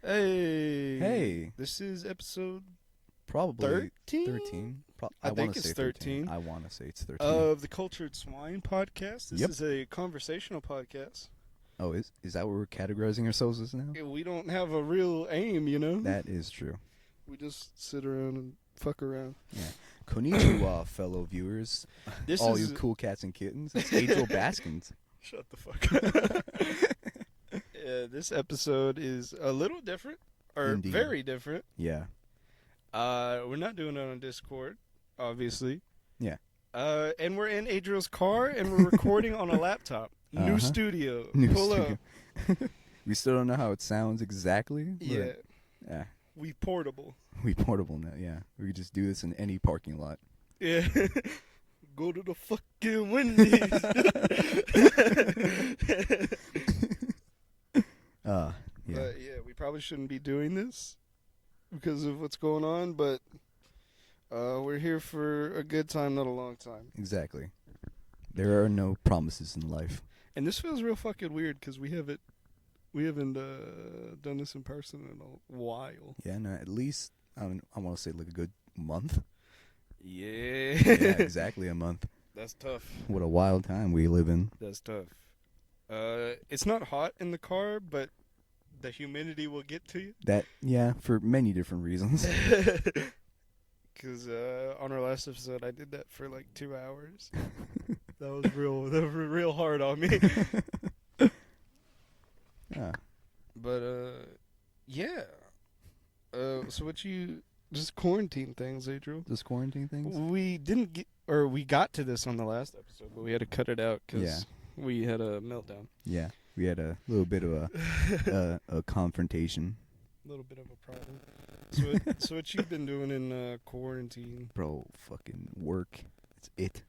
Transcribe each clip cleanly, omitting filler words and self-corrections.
Hey. Hey. This is episode Probably 13? I think want to it's say 13. I want to say it's 13. Of the Cultured Swine podcast. This Yep. is a conversational podcast. Oh, is that what we're categorizing ourselves as now? We don't have a real aim, you know? That is true. We just sit around and fuck around. Yeah. Konnichiwa, fellow viewers. This All is you cool cats and kittens. It's Adriel Baskins. Shut the fuck up. This episode is a little different. Or Indeed. very different. Yeah. We're not doing it on Discord, obviously. Yeah. And we're in Adriel's car, and we're recording on a laptop. New Uh-huh. studio. New Pull studio. up. We still don't know how it sounds exactly. But Yeah. We portable. We portable now, yeah. We could just do this in any parking lot. Yeah. Go to the fucking Wendy's. Yeah. But yeah, we probably shouldn't be doing this because of what's going on, but we're here for a good time, not a long time. Exactly. There are no promises in life. And this feels real fucking weird because we haven't done this in person in a while. Yeah, no, at least I want to say like a good month. Yeah. Yeah, exactly a month. That's tough. What a wild time we live in. That's tough. It's not hot in the car, but the humidity will get to you. That, yeah, for many different reasons. Because on our last episode, I did that for like 2 hours. That was real hard on me. Yeah. But yeah. So what you just quarantine things, Adriel? Just quarantine things? We didn't get, or we got to this on the last episode, but we had to cut it out because we had a meltdown. Yeah. We had a little bit of a confrontation. A little bit of a problem. So what you've been doing in quarantine? Bro, fucking work. It's it.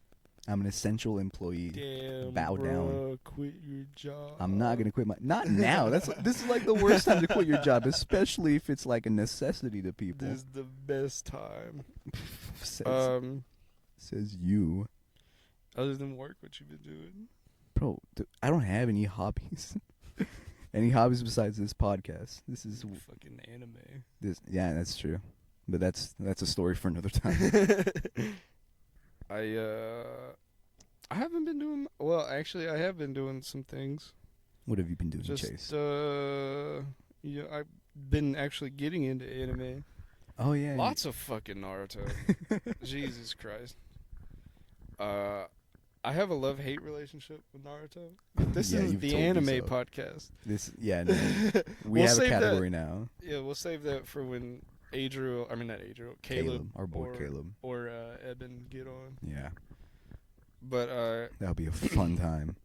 I'm an essential employee. Damn, Bow bro, down. quit your job. I'm not gonna quit my. Not now. This is like the worst time to quit your job, especially if it's like a necessity to people. This is the best time. Says you, Other than work, what you been doing? bro. I don't have any hobbies. Any hobbies besides this podcast? This is Fucking anime. this. Yeah, that's true. But that's a story for another time. I haven't been doing. Well, actually, I have been doing some things. What have you been doing, Just Chase? yeah, I've been actually getting into anime. Oh yeah, Lots of fucking Naruto. Jesus Christ. I have a love-hate relationship with Naruto. This Yeah, is you've the told me anime so. podcast. No. We We'll have a save that- category now. Yeah, we'll save that for when not Adriel, Caleb, our boy or, Caleb. or Eben get on. Yeah, But that'll be a fun time.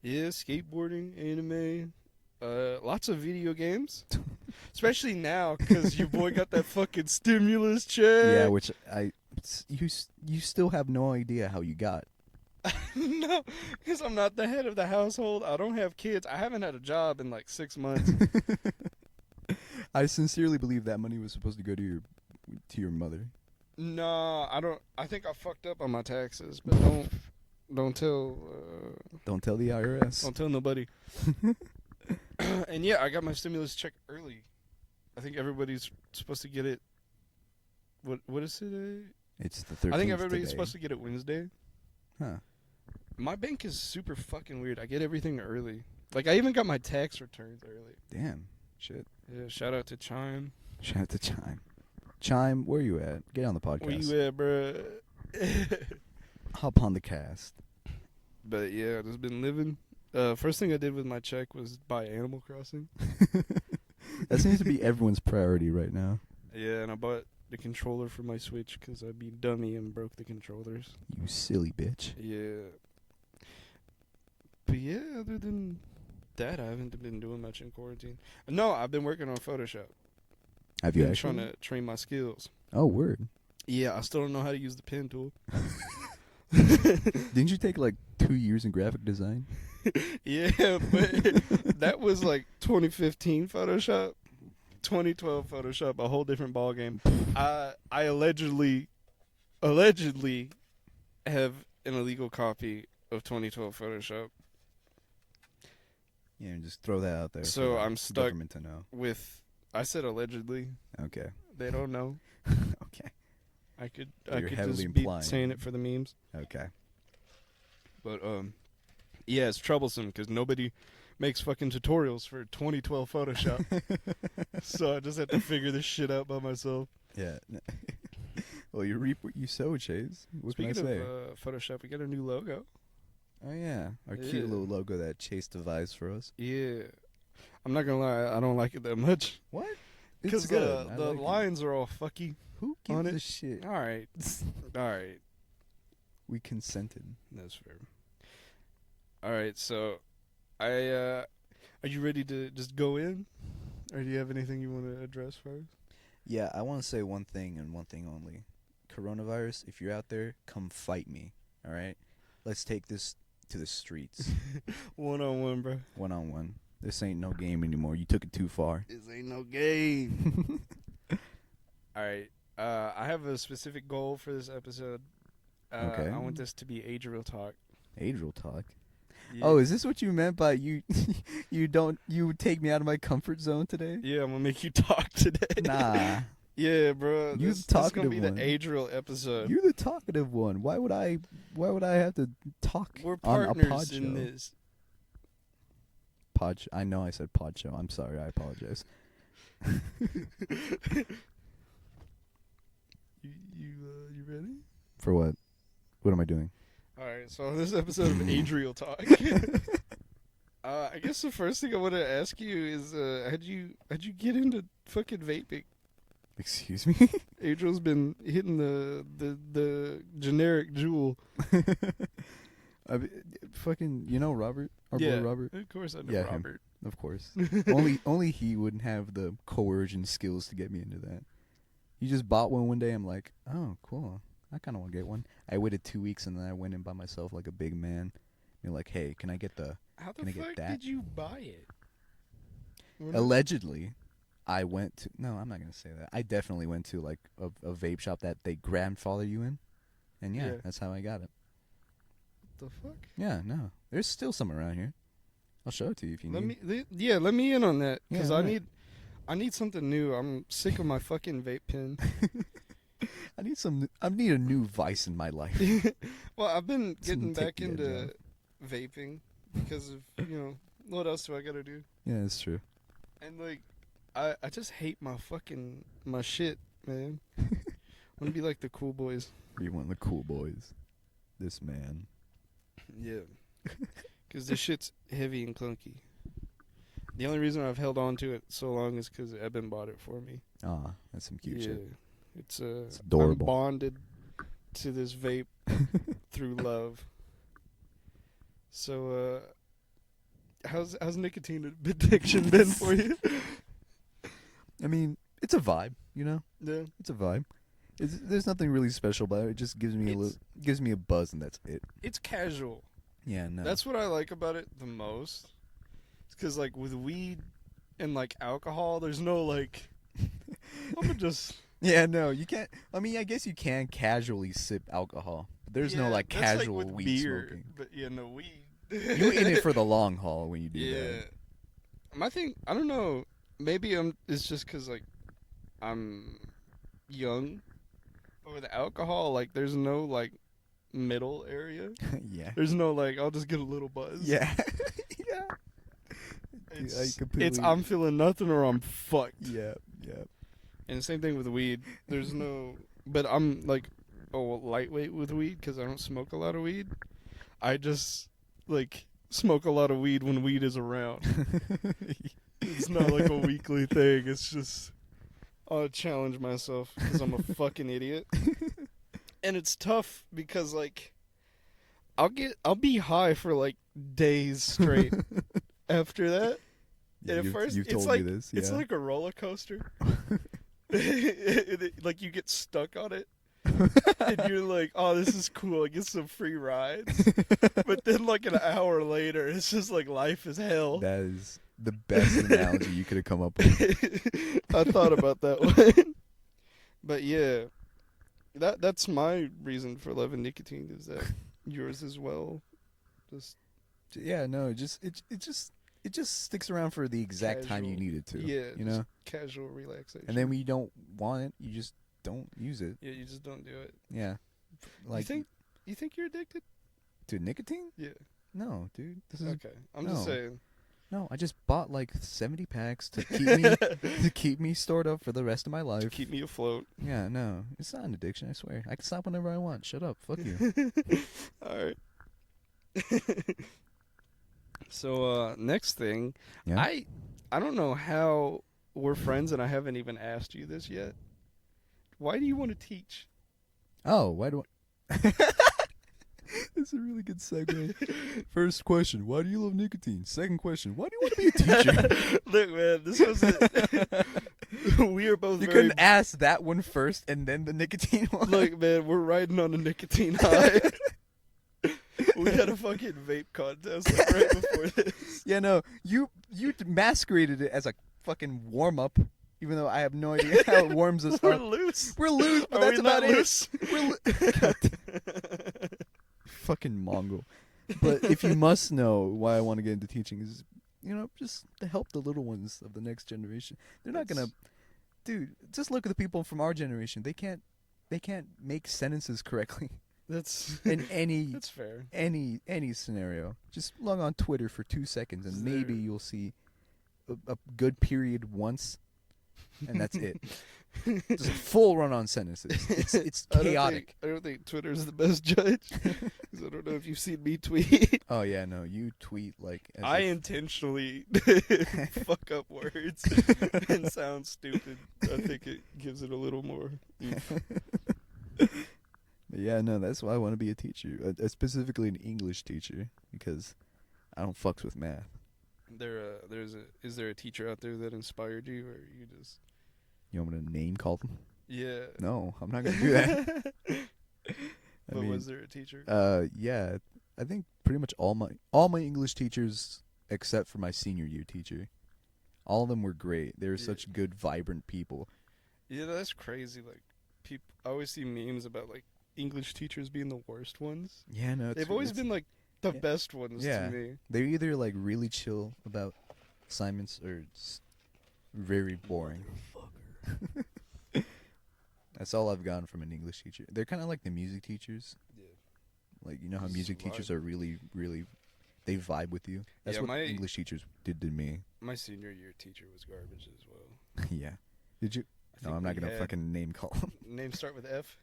yeah, skateboarding, anime, lots of video games, especially now because your boy got that fucking stimulus check. Yeah, which you still have no idea how you got. No, because I'm not the head of the household. I don't have kids. I haven't had a job in like 6 months. I sincerely believe that money was supposed to go to your mother. No, I don't. I think I fucked up on my taxes, but don't tell. Don't tell the IRS. Don't tell nobody. And yeah, I got my stimulus check early. I think everybody's supposed to get it. What is it? It's the 13th. I think everybody's today. supposed to get it Wednesday. Huh. My bank is super fucking weird. I get everything early. Like, I even got my tax returns early. Damn. Shit. Yeah, shout out to Chime. Shout out to Chime. Chime, where you at? Get on the podcast. Where you at, bruh? Hop on the cast. But yeah, I've just been living. First thing I did with my check was buy Animal Crossing. That seems to be everyone's priority right now. Yeah, and I bought the controller for my Switch because I'd be dummy and broke the controllers. You silly bitch. Yeah. But yeah, other than that, I haven't been doing much in quarantine. No, I've been working on Photoshop. Have you Been actually? trying to train my skills. Oh, word. Yeah, I still don't know how to use the pen tool. Didn't you take like 2 years in graphic design? Yeah, but that was like 2015 Photoshop, 2012 Photoshop, a whole different ball game. I allegedly have an illegal copy of 2012 Photoshop. Yeah, and just throw that out there. So for I'm the stuck government to know. with I said allegedly. Okay. They don't know. Okay. I could You're just heavily be implying. saying it for the memes. Okay. But yeah, it's troublesome because nobody makes fucking tutorials for 2012 Photoshop. So I just have to figure this shit out by myself. Yeah. Well, you reap what you sow, Chase. What Speaking can I say? of Photoshop, we got a new logo. Oh yeah, our Yeah. cute little logo that Chase devised for us. Yeah. I'm not gonna lie, I don't like it that much. What? Because It's good. I the like it. lines are all fucky. Who on gives it. a shit? All right. All right. We consented. That's fair. All right, so are you ready to just go in? Or do you have anything you want to address first? Yeah, I want to say one thing and one thing only. Coronavirus, if you're out there, come fight me. All right? Let's take this to the streets. 1-on-1, bro. 1-on-1. This ain't no game anymore. You took it too far. This ain't no game. All right. I have a specific goal for this episode. Okay. I want this to be Adriel Talk. Adriel talk. Yeah. Oh, is this what you meant by you? You take me out of my comfort zone today? Yeah, I'm gonna make you talk today. Nah, Yeah, bro. You This is talkative gonna be one. the Adriel episode. you're the talkative one. Why would I have to talk We're on a pod partners show? in this. I know I said pod show. I'm sorry. I apologize. You ready? For what? What am I doing? All right. So on this episode of Adriel Talk, I guess the first thing I want to ask you is, how'd you get into fucking vaping? Excuse me? Adriel's been hitting the generic jewel. Fucking, Robert? Our Yeah. boy Robert? Of course I know Yeah, him. Robert. Of course. only he wouldn't have the coercion skills to get me into that. He just bought one day. I'm like, oh, cool. I kind of want to get one. I waited 2 weeks, and then I went in by myself like a big man. You're like, hey, can I get the... How Can the I get fuck that? did you buy it? We're not- Allegedly, I went to... No, I'm not going to say that. I definitely went to, like, a vape shop that they grandfather you in. And, yeah, Yeah. that's how I got it. What the fuck? Yeah, no. There's still some around here. I'll show it to you if you need. Let me in on that because Yeah, I right. need something new. I'm sick of my fucking vape pen. I need a new vice in my life. Well, I've been getting Something to back take the edge into vaping because of what else do I gotta do? Yeah, that's true. And like, I just hate my shit, man. I want to be like the cool boys. You're one of the cool boys. This man. Yeah. Because this shit's heavy and clunky. The only reason I've held on to it so long is because Eben bought it for me. Ah, that's some cute shit. It's adorable. I'm bonded to this vape through love. So, how's nicotine addiction been for you? I mean, it's a vibe, Yeah. It's a vibe. There's nothing really special about it. It just gives me gives me a buzz, and that's it. It's casual. Yeah, no. That's what I like about it the most. It's because, like, with weed and, like, alcohol, there's no, like... I'm gonna just... Yeah, no, you can't. I mean, I guess you can casually sip alcohol, but there's no, like, that's casual like with weed beer, smoking. But, yeah, no weed. You're in it for the long haul when you do Yeah. that. My thing, I don't know. Maybe it's just because, like, I'm young. But with alcohol, like, there's no, like, middle area. Yeah. There's no, like, I'll just get a little buzz. Yeah. Yeah. It's completely- I'm feeling nothing or I'm fucked. Yeah, yeah. And the same thing with weed. There's no... But I'm, like, lightweight with weed because I don't smoke a lot of weed. I just, like, smoke a lot of weed when weed is around. It's not like a weekly thing. It's just... I'll challenge myself because I'm a fucking idiot. And it's tough because, like, I'll be high for, like, days straight after that. And at first, you've it's told like me this. it's yeah. like a roller coaster. Like, you get stuck on it, and you're like, "Oh, this is cool. I get some free rides." But then, like, an hour later, it's just like life is hell. That is the best analogy you could have come up with. I thought about that one, but yeah, that's my reason for loving nicotine. Is that yours as well? Just Yeah, no, it it just sticks around for the exact time you Casual. need it to. Yeah, you just know. casual relaxation. And then when you don't want it, you just don't use it. yeah, you just don't do it. Yeah. Like You think you're addicted? to nicotine? Yeah. No, dude. This is Okay. I'm just no. saying. No, I just bought like 70 packs to keep me stored up for the rest of my life. Keep me afloat. Yeah, no, it's not an addiction. I swear, I can stop whenever I want. Shut up, fuck you. All right. So next thing, Yeah. I don't know how we're friends, and I haven't even asked you this yet. Why do you want to teach? Oh, why do I? That's a really good segue. First question: why do you love nicotine? Second question: why do you want to be a teacher? Look, man, this was it. We are both. You very couldn't ask that one first and then the nicotine one. Look, man, we're riding on a nicotine high. We had a fucking vape contest like, right before this. Yeah, no, you masqueraded it as a fucking warm up, even though I have no idea how it warms us We're up. loose. We're loose, but Are that's we not about loose? it. We're fucking Mongol. But if you must know why I want to get into teaching is, just to help the little ones of the next generation. They're not gonna, dude. Just look at the people from our generation. They can't make sentences correctly That's in any that's fair. any scenario. Just log on Twitter for 2 seconds and maybe There- you'll see a good period once, and that's it. Just a full run-on sentences. It's chaotic. I don't think Twitter's the best judge. 'Cause I don't know if you've seen me tweet. Oh yeah, no, you tweet like as I if- intentionally fuck up words and sound stupid. I think it gives it a little more. But yeah, no, that's why I want to be a teacher, specifically an English teacher, because I don't fucks with math. Is there a teacher out there that inspired you, or you just? You want me to name call them? Yeah. No, I'm not gonna do that. But was there a teacher? Yeah, I think pretty much all my English teachers, except for my senior year teacher, all of them were great. They were such good, vibrant people. Yeah, that's crazy. Like, I always see memes about like English teachers being the worst ones. Yeah, no, They've always been like the best ones yeah. to me. They're either like really chill about assignments or just very boring. That's all I've gotten from an English teacher. They're kind of like the music teachers. Yeah. Like, you know how Just music vibe. teachers are really, really, they vibe with you. That's Yeah, what my- English teachers did to me. My senior year teacher was garbage as well. Yeah. Did you? I No, think I'm not we gonna had- fucking name call them. Name start with F.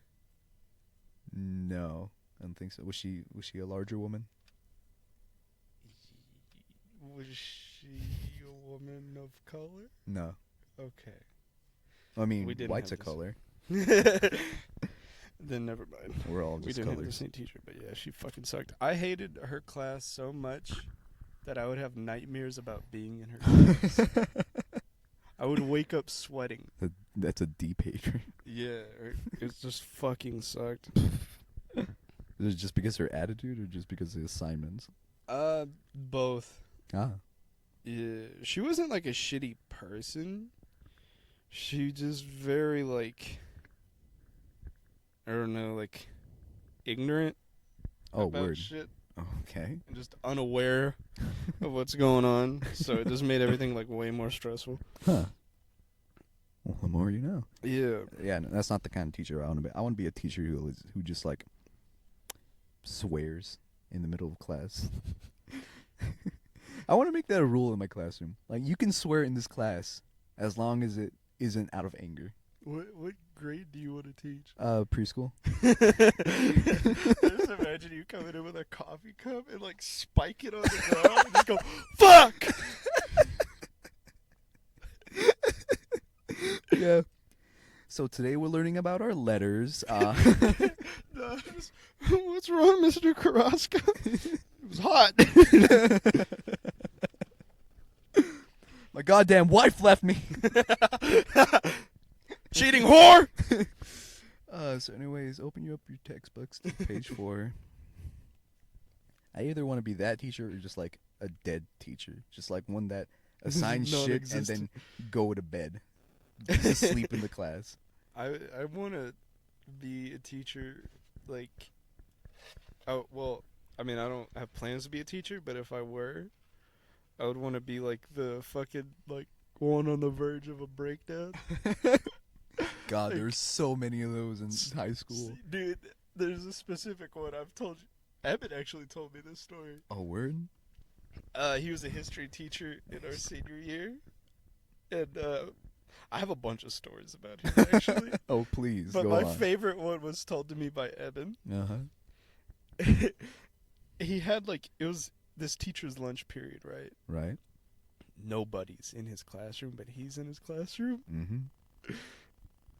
No, I don't think so. Was she a larger woman? Was she a woman of color? No. Okay. I mean, We didn't white's a have this. color. Then never mind. We're all We just didn't have the colors. same teacher, but yeah, she fucking sucked. I hated her class so much that I would have nightmares about being in her class. I would wake up sweating. That's a deep hatred. Yeah, it just fucking sucked. Is it just because of her attitude or just because of the assignments? Both. Ah. Yeah, she wasn't like a shitty person. She just very like, I don't know, like ignorant Oh, about word. shit Okay. and just unaware of what's going on. So it just made everything like way more stressful. Huh. Well, the more you know. Yeah. Yeah, no, that's not the kind of teacher I want to be. I want to be a teacher who just like swears in the middle of class. I want to make that a rule in my classroom. Like, you can swear in this class as long as it isn't out of anger. What grade do you want to teach? Preschool. Just imagine you coming in with a coffee cup and like spike it on the ground and just go, fuck! Yeah. So today we're learning about our letters. What's wrong, Mr. Carrasco? It was hot. My goddamn wife left me. Cheating whore! So anyways, open you up your textbooks to page 4. I either want to be that teacher or just like a dead teacher. Just like one that assigns shit and Non-existent. then go to bed. Just sleep in the class. I want to be a teacher, like, oh, well, I mean, I don't have plans to be a teacher, but if I were, I would want to be like the fucking like one on the verge of a breakdown. God, Like, there's so many of those in high school. Dude, there's a specific one I've told you. Emmett actually told me this story. Oh, word? He was a history teacher in our senior year, and I have a bunch of stories about him actually. Oh, please, But go my on. favorite one was told to me by Evan. Uh-huh. He had like it was this teacher's lunch period, right? Right? Nobody's in his classroom, but he's in his classroom. Mm-hmm.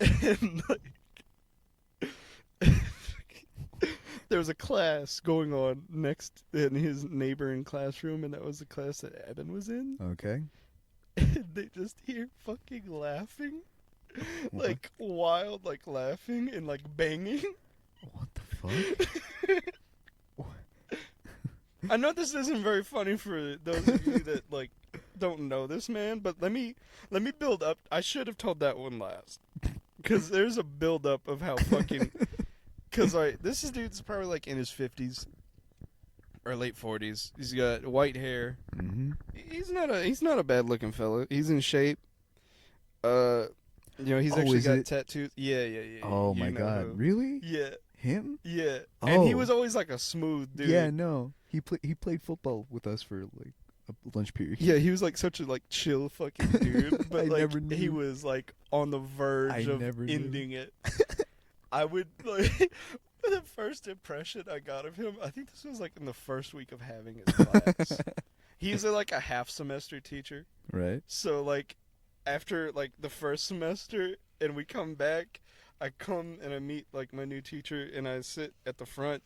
And like there was a class going on next in his neighboring classroom, and that was the class that Evan was in. Okay. And they just hear fucking laughing, What? like wild, like laughing and like banging. What the fuck? I know this isn't very funny for those of you that like don't know this man, but let me build up. I should have told that one last, because there's a build up of how fucking. Because this dude's probably like in his 50s or late 40s. He's got white hair. Mm-hmm. He's not a bad looking fella. He's in shape. He's Oh, actually is got it? tattoos. Yeah. Oh You my know God, who. really? Yeah. Him? Yeah. And he Oh. was always like a smooth dude. Yeah, no. He played football with us for like a lunch period. Yeah, he was like such a like chill fucking dude, but I like never he knew. was like on the verge of never knew. ending it. I would like the first impression I got of him. I think this was like in the first week of having his class. He's like a half semester teacher, Right? so like after like the first semester, and we come back, I come and I meet like my new teacher, and I sit at the front,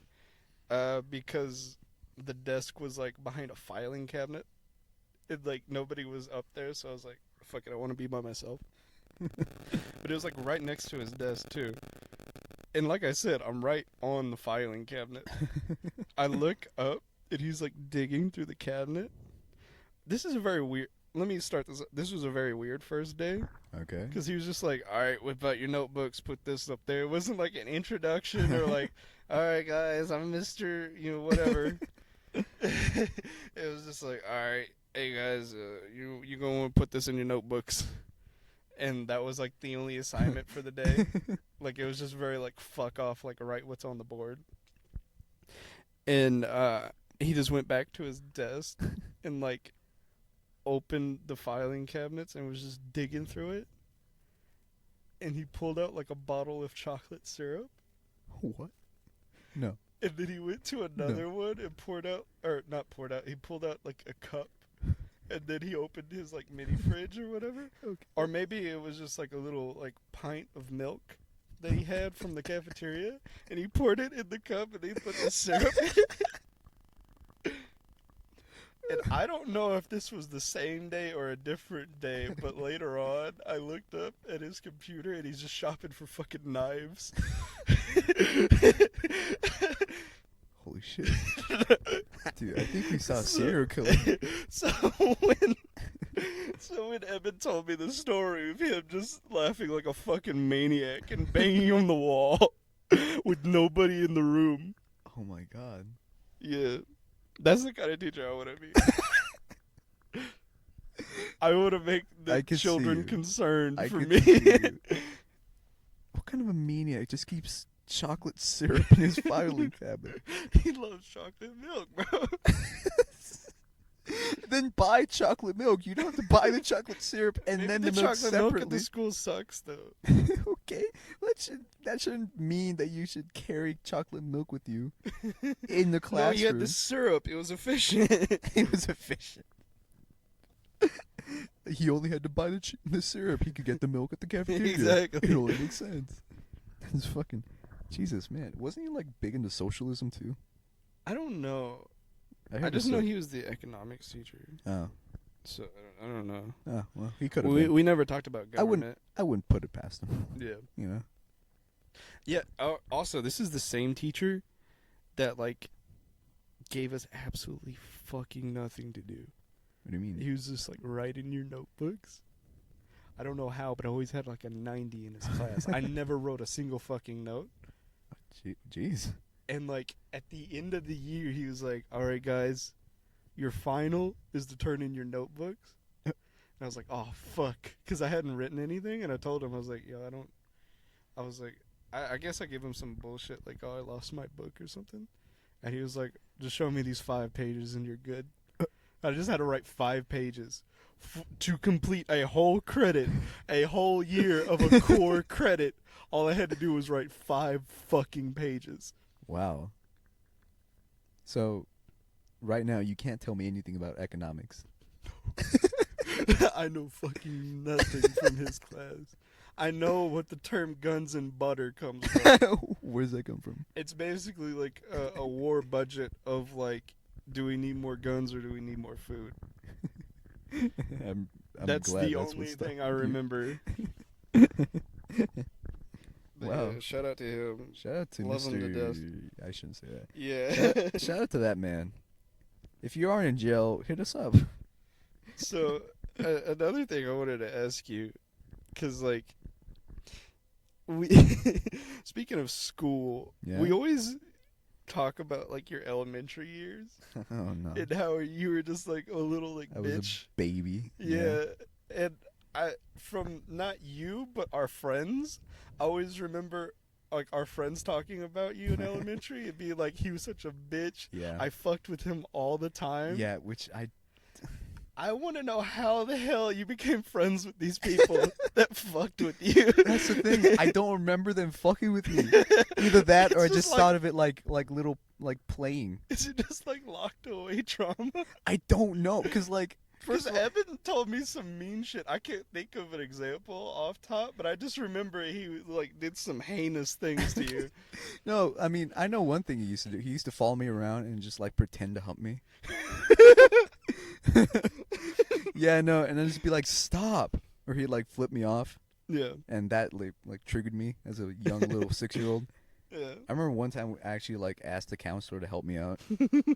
because the desk was like behind a filing cabinet. It like nobody was up there, so I was like, "Fuck it, I want to be by myself." But it was like right next to his desk too, and like I said, I'm right on the filing cabinet. I look up, and he's like digging through the cabinet. This is a very weird. Let me start this. This was a very weird first day. Okay. Because he was just like, all right, whip out your notebooks, put this up there. It wasn't like an introduction or like, all right, guys, I'm Mr. Whatever. It was just like, all right, hey, guys, you going to want to put this in your notebooks. And that was like the only assignment for the day. Like, it was just very like, fuck off, like, write what's on the board. And he just went back to his desk and like, opened the filing cabinets and was just digging through it, and he pulled out like a bottle of chocolate syrup, What? No. and then he went to another one and he pulled out like a cup, and then he opened his like mini fridge or whatever. Okay. Or maybe it was just like a little like pint of milk that he had from the cafeteria, and he poured it in the cup and he put the syrup in it. And I don't know if this was the same day or a different day, but later on, I looked up at his computer and he's just shopping for fucking knives. Holy shit. Dude, I think we saw a serial killer. So when Evan told me the story of him just laughing like a fucking maniac and banging on the wall with nobody in the room. Oh my God. Yeah. That's the kind of teacher I want to be. I want to make the I can see children you. concerned I for could me. see you. What kind of a maniac just keeps chocolate syrup in his filing cabinet? He loves chocolate milk, bro. Then buy chocolate milk. You don't have to buy the chocolate syrup and Maybe then the the milk chocolate milk at separately. the school sucks, though. Okay, that shouldn't mean that you should carry chocolate milk with you in the No, classroom. you had the syrup. It was efficient. It was efficient. He only had to buy the syrup. He could get the milk at the cafeteria. Exactly. It only makes sense. That's fucking Jesus, man. Wasn't he like big into socialism too? I don't know. I heard just this, know he was the economics teacher. Oh, So I don't know. well, he could have. We never talked about I wouldn't- government. I wouldn't put it past him. Yeah. You know. Yeah. Also, this is the same teacher that like gave us absolutely fucking nothing to do. What do you mean? He was just like writing your notebooks. I don't know how, but I always had like a 90 in his class. I never wrote a single fucking note. Jeez. And like at the end of the year, he was like, "All right, guys, your final is to turn in your notebooks. And I was like, oh, fuck. Because I hadn't written anything. And I told him, I was like, yo, I was like, I guess I gave him some bullshit, like, oh, I lost my book or something. And he was like, just show me these 5 pages and you're good. I just had to write 5 pages to complete a whole credit, a whole year of a core credit. All I had to do was write 5 fucking pages. Wow. So, right now, you can't tell me anything about economics. I know fucking nothing from his class. I know what the term guns and butter comes from. Where does that come from? It's basically like a war budget of like, do we need more guns or do we need more food? I'm That's glad the that's only what stuck thing I with you. remember. Wow. Yeah, shout out to him. Shout out to Love him to Mr. death. I shouldn't say that. Yeah. Shout out to that man. If you are in jail, hit us up. So, another thing I wanted to ask you, because, like, speaking of school, Yeah? we always talk about, like, your elementary years Oh no. and how you were just, like, a little, like, I was bitch. a baby. Yeah. And from not you, but our friends, I always remember, like, our friends talking about you in elementary and being like, he was such a bitch. Yeah. I fucked with him all the time. Yeah, which I want to know how the hell you became friends with these people that fucked with you. that's the thing. I don't remember them fucking with me. Either that or I It's just just thought of it like little like playing. Is it just like locked away trauma? I don't know cuz like First, Evan told me some mean shit. I can't think of an example off top, but I just remember he like did some heinous things to you. no, I mean, I know one thing he used to do. He used to follow me around and just like pretend to hump me. Yeah, no, and then just be like, "Stop," or he'd like flip me off, Yeah, and that like triggered me as a young little 6-year-old. yeah. I remember one time I actually like asked the counselor to help me out.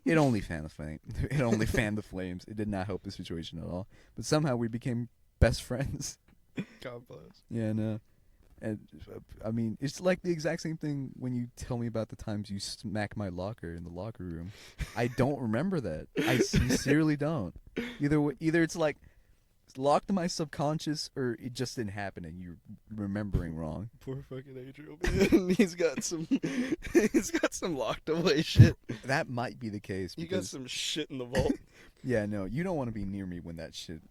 It only fanned the flame. It only fanned the flames. It did not help the situation at all. But somehow we became best friends. God bless. Yeah, no. And I mean, it's like the exact same thing when you tell me about the times you smack my locker in the locker room. I don't remember that. I sincerely don't. Either it's like it's locked in my subconscious or it just didn't happen and you're remembering wrong. Poor fucking Adriel, man. He's got some locked away shit. That might be the case. You got because- some shit in the vault. Yeah, no, you don't want to be near me when that shit.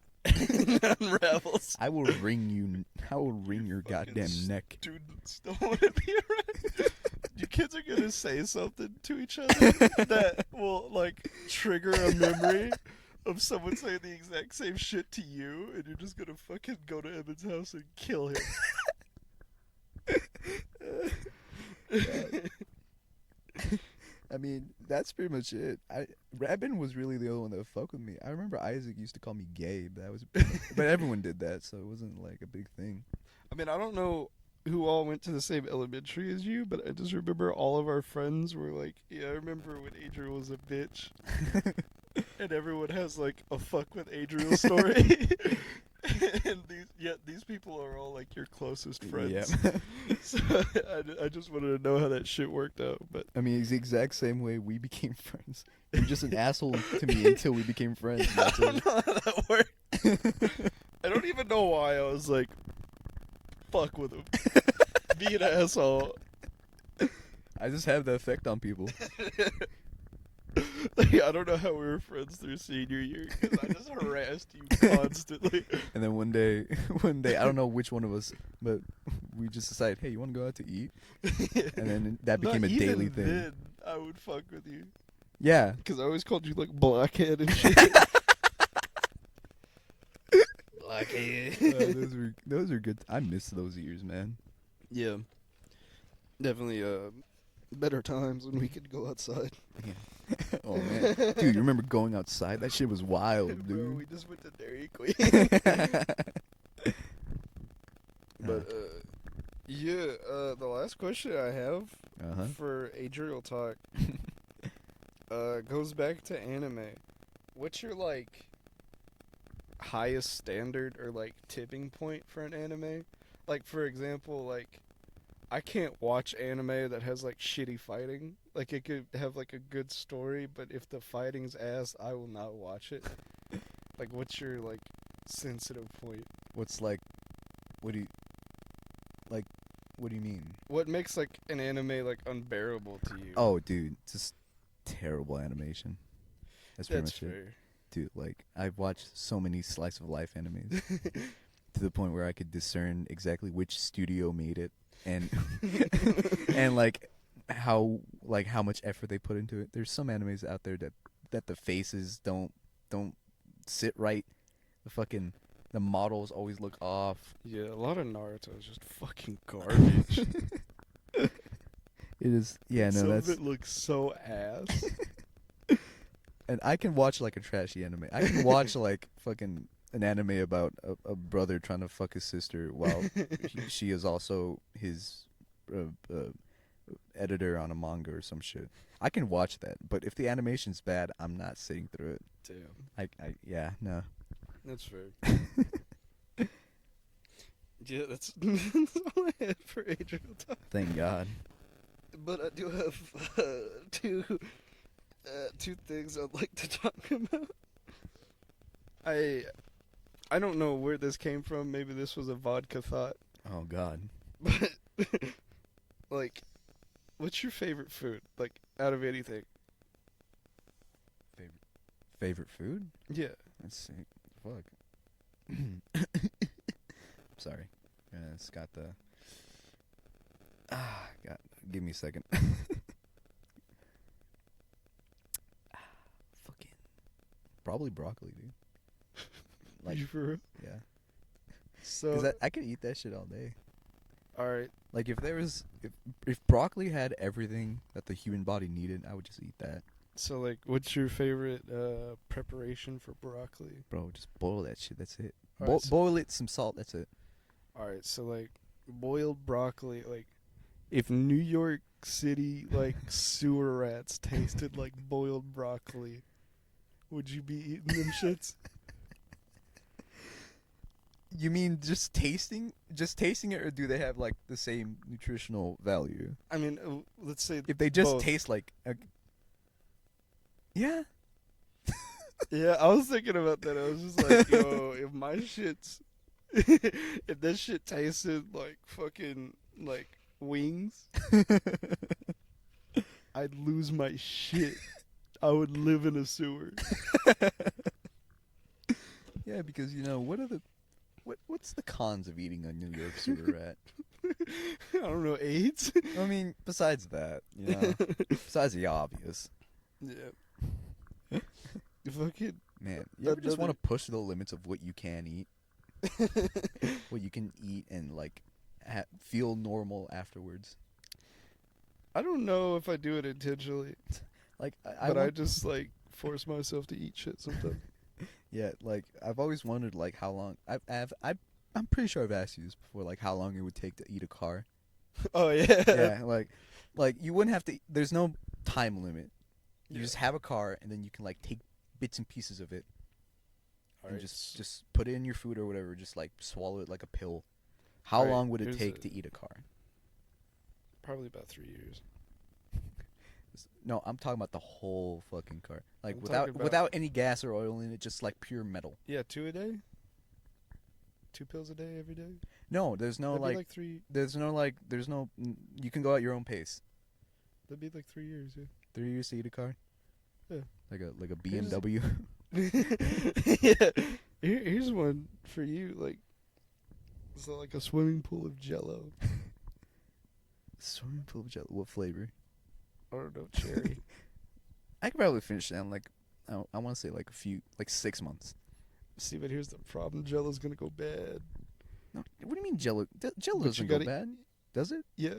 Unravels. I will wring your Fucking goddamn neck. Students don't want to be around. You kids are gonna say something to each other that will like trigger a memory of someone saying the exact same shit to you, and you're just gonna fucking go to Evan's house and kill him. I mean, that's pretty much it. Rabin was really the only one that fucked with me. I remember Isaac used to call me gay, but but everyone did that, so it wasn't like a big thing. I mean, I don't know who all went to the same elementary as you, but I just remember all of our friends were like, yeah, I remember when Adriel was a bitch. And everyone has like a fuck with Adriel story. And these people are all like your closest friends. Yeah. So I just wanted to know how that shit worked out. But I mean, it's the exact same way we became friends. You're just an asshole to me until we became friends. I That's don't it. know how that worked. I don't even know why I was like, fuck with him. Be an asshole. I just have that effect on people. Like, I don't know how we were friends through senior year because I just harassed you constantly. And then one day, I don't know which one of us, but we just decided, hey, you want to go out to eat? And then that became Not a daily even thing. Then I would fuck with you Yeah. because I always called you like blockhead and shit. Blockhead. Those are good. I miss those years, man. Yeah, definitely. Better times when we could go outside. Oh man, dude, you remember going outside? That shit was wild, Bro, dude. we just went to Dairy Queen. But yeah, the last question I have Uh-huh. for AdrielTalk goes back to anime. What's your like highest standard or like tipping point for an anime? Like for example, like I can't watch anime that has like shitty fighting. Like it could have like a good story, but if the fighting's ass, I will not watch it. Like, what's your like sensitive point? What's like, what do you, like, what do you mean? What makes like an anime like unbearable to you? Oh, dude, just terrible animation. That's pretty that's much it. fair. Dude, like, I've watched so many slice of life animes to the point where I could discern exactly which studio made it and and like how much effort they put into it. There's some animes out there that the faces don't sit right. The models always look off. Yeah, a lot of Naruto is just fucking garbage. It is, yeah, no, Some that's. of it looks so ass. And I can watch like a trashy anime. I can watch like fucking an anime about a brother trying to fuck his sister while she is also his editor on a manga or some shit. I can watch that, but if the animation's bad, I'm not sitting through it. Damn, Yeah, no. that's fair. Yeah, that's all I had for Adriel Talk. Thank God. But I do have two things I'd like to talk about. I don't know where this came from. Maybe this was a vodka thought. Oh God. But like, what's your favorite food? Like, out of anything? Favorite food? Yeah. Let's see. Fuck. Sorry. It's got the. God. Give me a second. Fucking. Probably broccoli, dude. Like, You for real? yeah. So, Because I could eat that shit all day. all right. Like, if broccoli had everything that the human body needed, I would just eat that. So, like, what's your favorite preparation for broccoli? Bro, just boil that shit. That's it. All right, so- Boil it, some salt. That's it. All right, so like boiled broccoli, like if New York City like sewer rats tasted like boiled broccoli, would you be eating them shits? You mean just tasting it, or do they have like the same nutritional value? I mean, let's say If they just both. taste like, yeah, Yeah, I was thinking about that. I was just like, yo, if my shit's if that shit tasted like fucking like wings, I'd lose my shit. I would live in a sewer. yeah, because what's the cons of eating a New York sewer rat? I don't know, AIDS? I mean, besides that, besides the obvious, Yeah. Fucking man, you ever just want to push the limits of what you can eat? What you can eat and like feel normal afterwards. I don't know if I do it intentionally, Like, I just like force myself to eat shit sometimes. yeah, like I've always wondered like how long I'm pretty sure I've asked you this before, like how long it would take to eat a car. Oh yeah. Yeah, like you wouldn't have to. There's no time limit. You Yeah. just have a car, and then you can like take bits and pieces of it, and Alright, just put it in your food or whatever. Just like swallow it like a pill. How Alright, long would it here's take a- to eat a car? probably about 3 years. No, I'm talking about the whole fucking car, like I'm without talking about- without any gas or oil in it, just like pure metal. Yeah, 2 a day. 2 pills a day every day. No, there's no That'd be like, like 3. you can go at your own pace. That'd be like 3 years. 3 years to eat a car. Yeah. Like a Here's- BMW. Yeah. Here's one for you. Like, it's like a swimming pool of Jello. Swimming pool of Jello. What flavor? I don't know, cherry. I could probably finish that in like, I want to say like 6 months. See, but here's the problem: Jello's gonna go bad. No, what do you mean Jello? Jello But you doesn't go gotta- bad, does it? Yeah.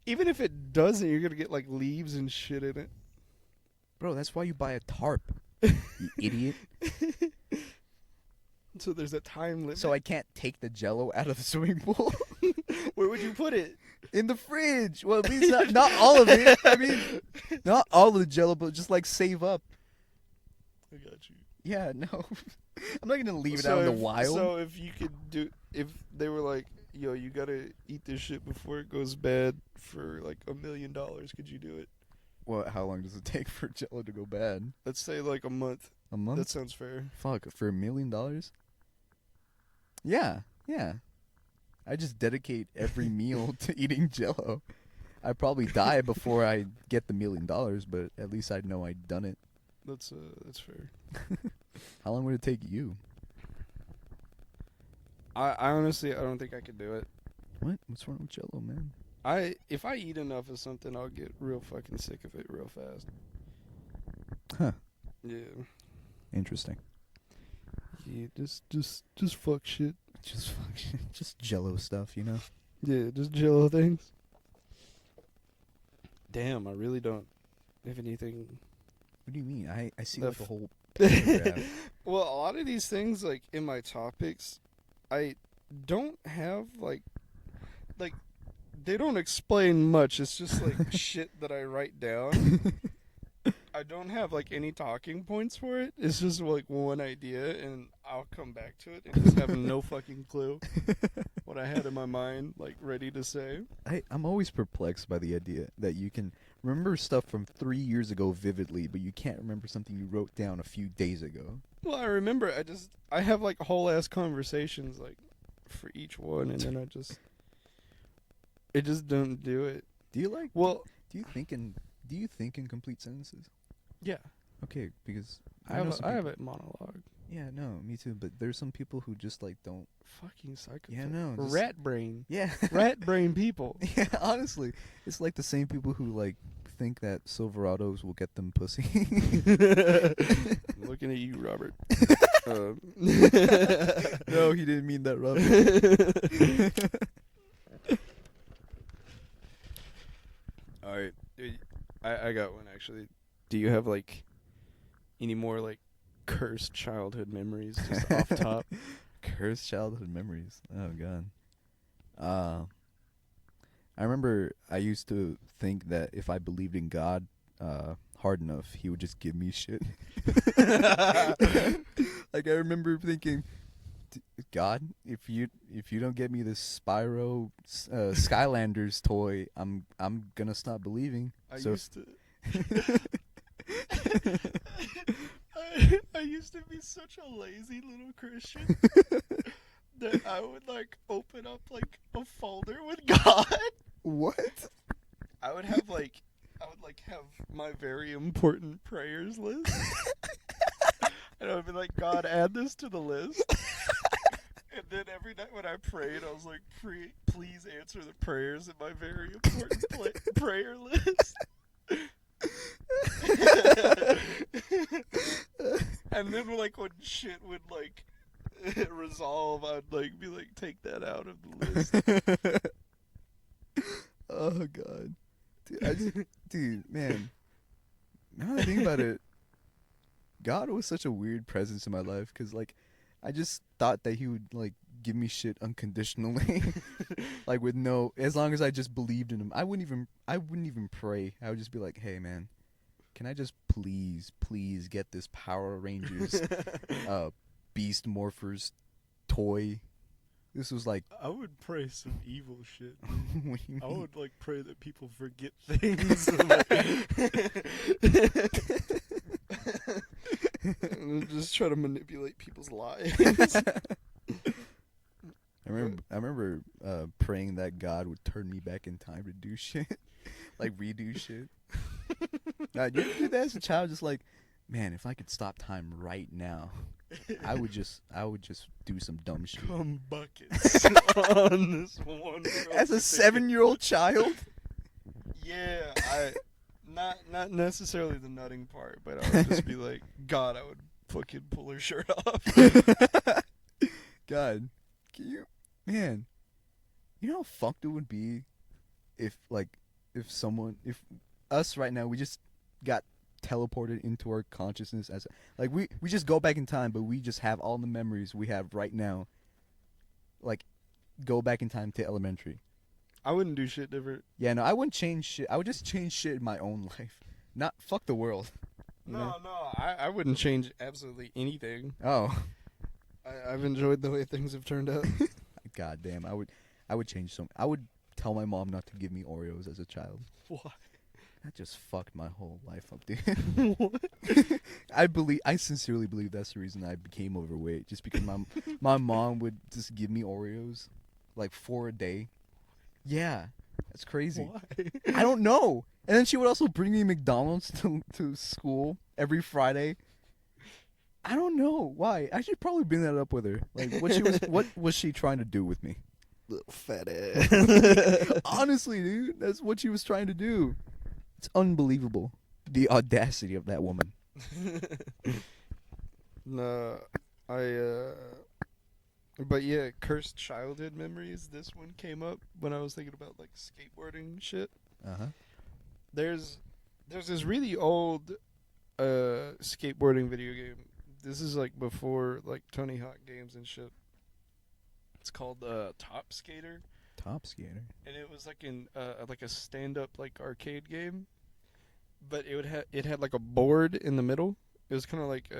Even if it doesn't, you're gonna get like leaves and shit in it. Bro, that's why you buy a tarp. You idiot. So there's a time limit. So I can't take the Jello out of the swimming pool. Where would you put it? In the fridge. Well, at least not all of it. I mean, not all of the Jello, but just like save up. I got you. Yeah, no. I'm not gonna leave it out in the wild. So if you could if they were like, yo, you gotta eat this shit before it goes bad for like $1 million. Could you do it? What? How long does it take for Jello to go bad? Let's say like a month. A month? That sounds fair. Fuck, for $1 million? Yeah. I just dedicate every meal to eating Jello. I'd probably die before I get the $1 million, but at least I'd know I'd done it. That's fair. How long would it take you? I honestly, I don't think I could do it. What? What's wrong with Jello, man? If I eat enough of something, I'll get real fucking sick of it real fast. Huh. Yeah. Interesting. Yeah, just fuck shit. Just Jello stuff, you know? Yeah, just Jello things. Damn, I really don't have anything. What do you mean? I see The like a whole paragraph. Well, a lot of these things, like, in my topics, I don't have, like, they don't explain much. It's just, like, shit that I write down. I don't have, like, any talking points for it. It's just, like, one idea, and I'll come back to it and just have no fucking clue what I had in my mind, like, ready to say. I'm always perplexed by the idea that you can remember stuff from 3 years ago vividly, but you can't remember something you wrote down a few days ago. Well, I remember, I have, like, whole ass conversations, like, for each one, and then it just don't do it. Do you like? Well, do you think in complete sentences? yeah. Okay, because I have a monologue. Yeah, no, me too. But there's some people who just like don't. Fucking psychopath. Yeah, no. Rat brain. Yeah. Rat brain people. Yeah, honestly, it's like the same people who like think that Silverados will get them pussy. I'm looking at you, Robert. No, he didn't mean that, Robert. All right, I got one actually. Do you have like any more like cursed childhood memories just off top? Cursed childhood memories. Oh god. I remember I used to think that if I believed in God hard enough, he would just give me shit. Like I remember thinking, God, if you don't get me this Spyro Skylanders toy, I'm gonna stop believing. I used to be such a lazy little Christian that I would like open up like a folder with God. What? I would have my very important prayers list. And I would be like, God, add this to the list. And then every night when I prayed, I was like, please answer the prayers in my very important prayer list. And then like when shit would like resolve, I'd like be like, take that out of the list. Oh god, dude, man. Now that I think about it, God was such a weird presence in my life because like I just thought that he would like give me shit unconditionally, like with no, as long as I just believed in him. I wouldn't even pray. I would just be like, hey man, can I just please get this Power Rangers Beast Morphers toy? This was like I would pray some evil shit. What do you I mean? would like pray that people forget things. Just try to manipulate people's lives. I remember praying that God would turn me back in time to do shit, like redo shit. You ever do that as a child? Just like, man, if I could stop time right now, I would just do some dumb shit. Come buckets on this one. As a 7-year-old child? Yeah, not necessarily the nutting part, but I would just be like, God, I would fucking pull her shirt off. God, man, you know how fucked it would be if us right now, we just got teleported into our consciousness as like we just go back in time, but we just have all the memories we have right now. Like, go back in time to elementary. I wouldn't do shit different. Yeah, no, I wouldn't change shit. I would just change shit in my own life. Not fuck the world. No, I wouldn't change absolutely anything. Oh. I've enjoyed the way things have turned out. God damn, I would change some. I would tell my mom not to give me Oreos as a child. Why? That just fucked my whole life up, dude. What? I sincerely believe that's the reason I became overweight. Just because my mom would just give me Oreos, like 4 a day. Yeah, that's crazy. Why? I don't know. And then she would also bring me McDonald's to school every Friday. I don't know why. I should probably bring that up with her. Like, what was she trying to do with me? Little fat ass. Honestly, dude, that's what she was trying to do. It's unbelievable. The audacity of that woman. No, but yeah, cursed childhood memories. This one came up when I was thinking about like skateboarding shit. Uh-huh. There's this really old skateboarding video game. This is like before like Tony Hawk games and shit. It's called Top Skater. Top Skater. And it was like in like a stand-up like arcade game, but it had like a board in the middle. It was kind of like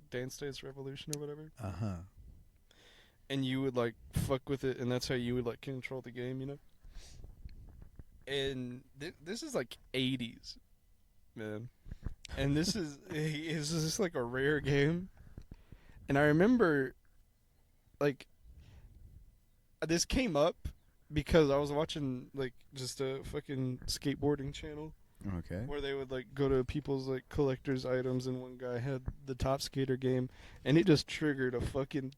Dance Dance Revolution or whatever. Uh-huh. And you would like fuck with it, and that's how you would like control the game, you know. And this is like 80s, man. And this is just like a rare game. And I remember like this came up because I was watching like just a fucking skateboarding channel. Okay. Where they would like go to people's like collector's items, and one guy had the Top Skater game, and it just triggered a fucking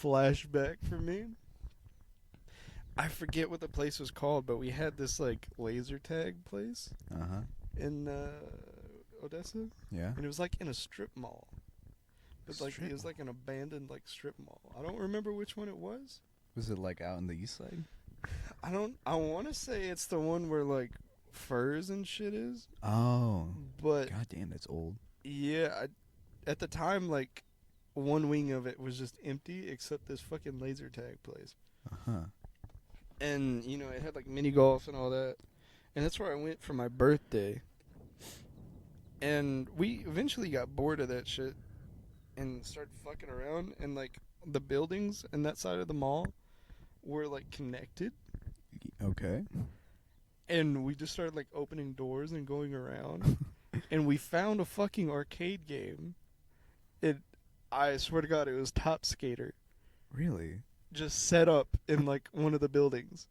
flashback for me. I forget what the place was called, but we had this like laser tag place Uh-huh. in Odessa, Yeah. and it was like in a strip mall. But like it was like an abandoned like strip mall. I don't remember which one it was. Was it like out on the east side? I want to say it's the one where like furs and shit is. Oh. But God damn, that's old. yeah, at the time like one wing of it was just empty except this fucking laser tag place. Uh-huh. And you know, it had like mini golf and all that. And that's where I went for my birthday. And we eventually got bored of that shit and started fucking around, and like the buildings in that side of the mall were like connected. Okay. And we just started like opening doors and going around. And we found a fucking arcade game. I swear to God, it was Top Skater. Really? Just set up in like one of the buildings.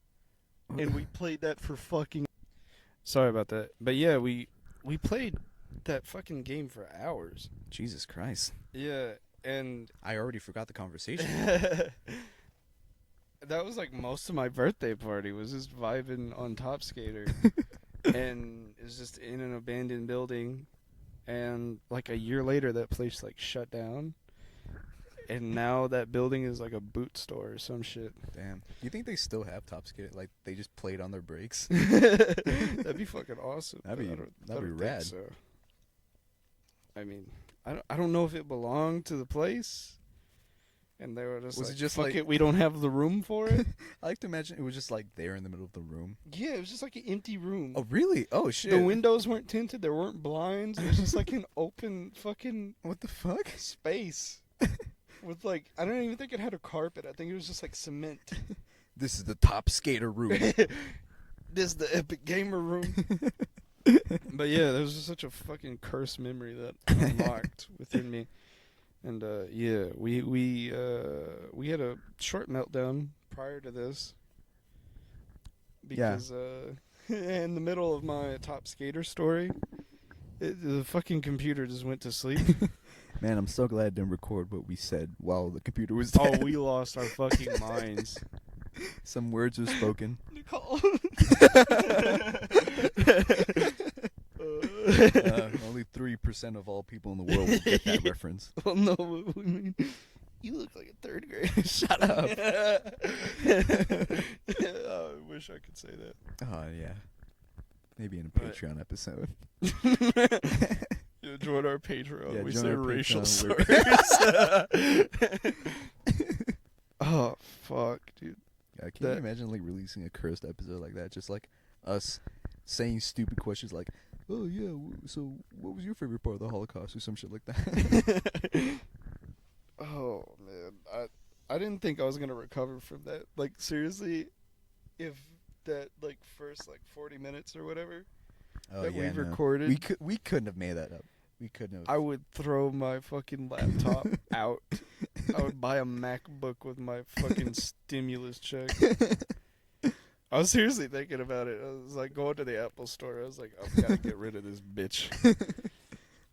And we played that for fucking... Sorry about that. But yeah, we played that fucking game for hours. Jesus Christ. Yeah, and... I already forgot the conversation. That was like most of my birthday party was just vibing on Top Skater. And it was just in an abandoned building. And like a year later, that place like shut down. And now that building is like a boot store or some shit. Damn. Do you think they still have Top Skater? Like they just played on their breaks? That'd be fucking awesome. That'd be think rad. So. I mean, I don't know if it belonged to the place, and they were just Was like, it just fuck like it, we don't have the room for it. I like to imagine it was just like there in the middle of the room. Yeah, it was just like an empty room. Oh really? Oh shit. The windows weren't tinted. There weren't blinds. It was just like an open fucking What the fuck? space. With like, I don't even think it had a carpet. I think it was just like cement. This is the Top Skater room. This is the epic gamer room. But yeah, there was just such a fucking cursed memory that unlocked within me. And yeah, we had a short meltdown prior to this. Because in the middle of my Top Skater story, the fucking computer just went to sleep. Man, I'm so glad I didn't record what we said while the computer was dead. Oh, we lost our fucking minds. Some words were spoken. Nicole. Only 3% of all people in the world will get that reference. Well, no, I mean, you look like a third grader. Shut up. Oh, I wish I could say that. Oh, yeah. Maybe in a Patreon episode. Yeah, join our Patreon. Yeah, We join say our racial Patreon. slurs. Oh, fuck, dude. Yeah, can you imagine like releasing a cursed episode like that? Just like us saying stupid questions like, oh, yeah, so what was your favorite part of the Holocaust or some shit like that? Oh, man. I didn't think I was going to recover from that. Like, seriously, if that like first like 40 minutes or whatever Oh that yeah, we've no. recorded, We couldn't have made that up. We couldn't have. I would throw my fucking laptop out. I would buy a MacBook with my fucking stimulus check. I was seriously thinking about it. I was like going to the Apple store. I was like, I've got to get rid of this bitch.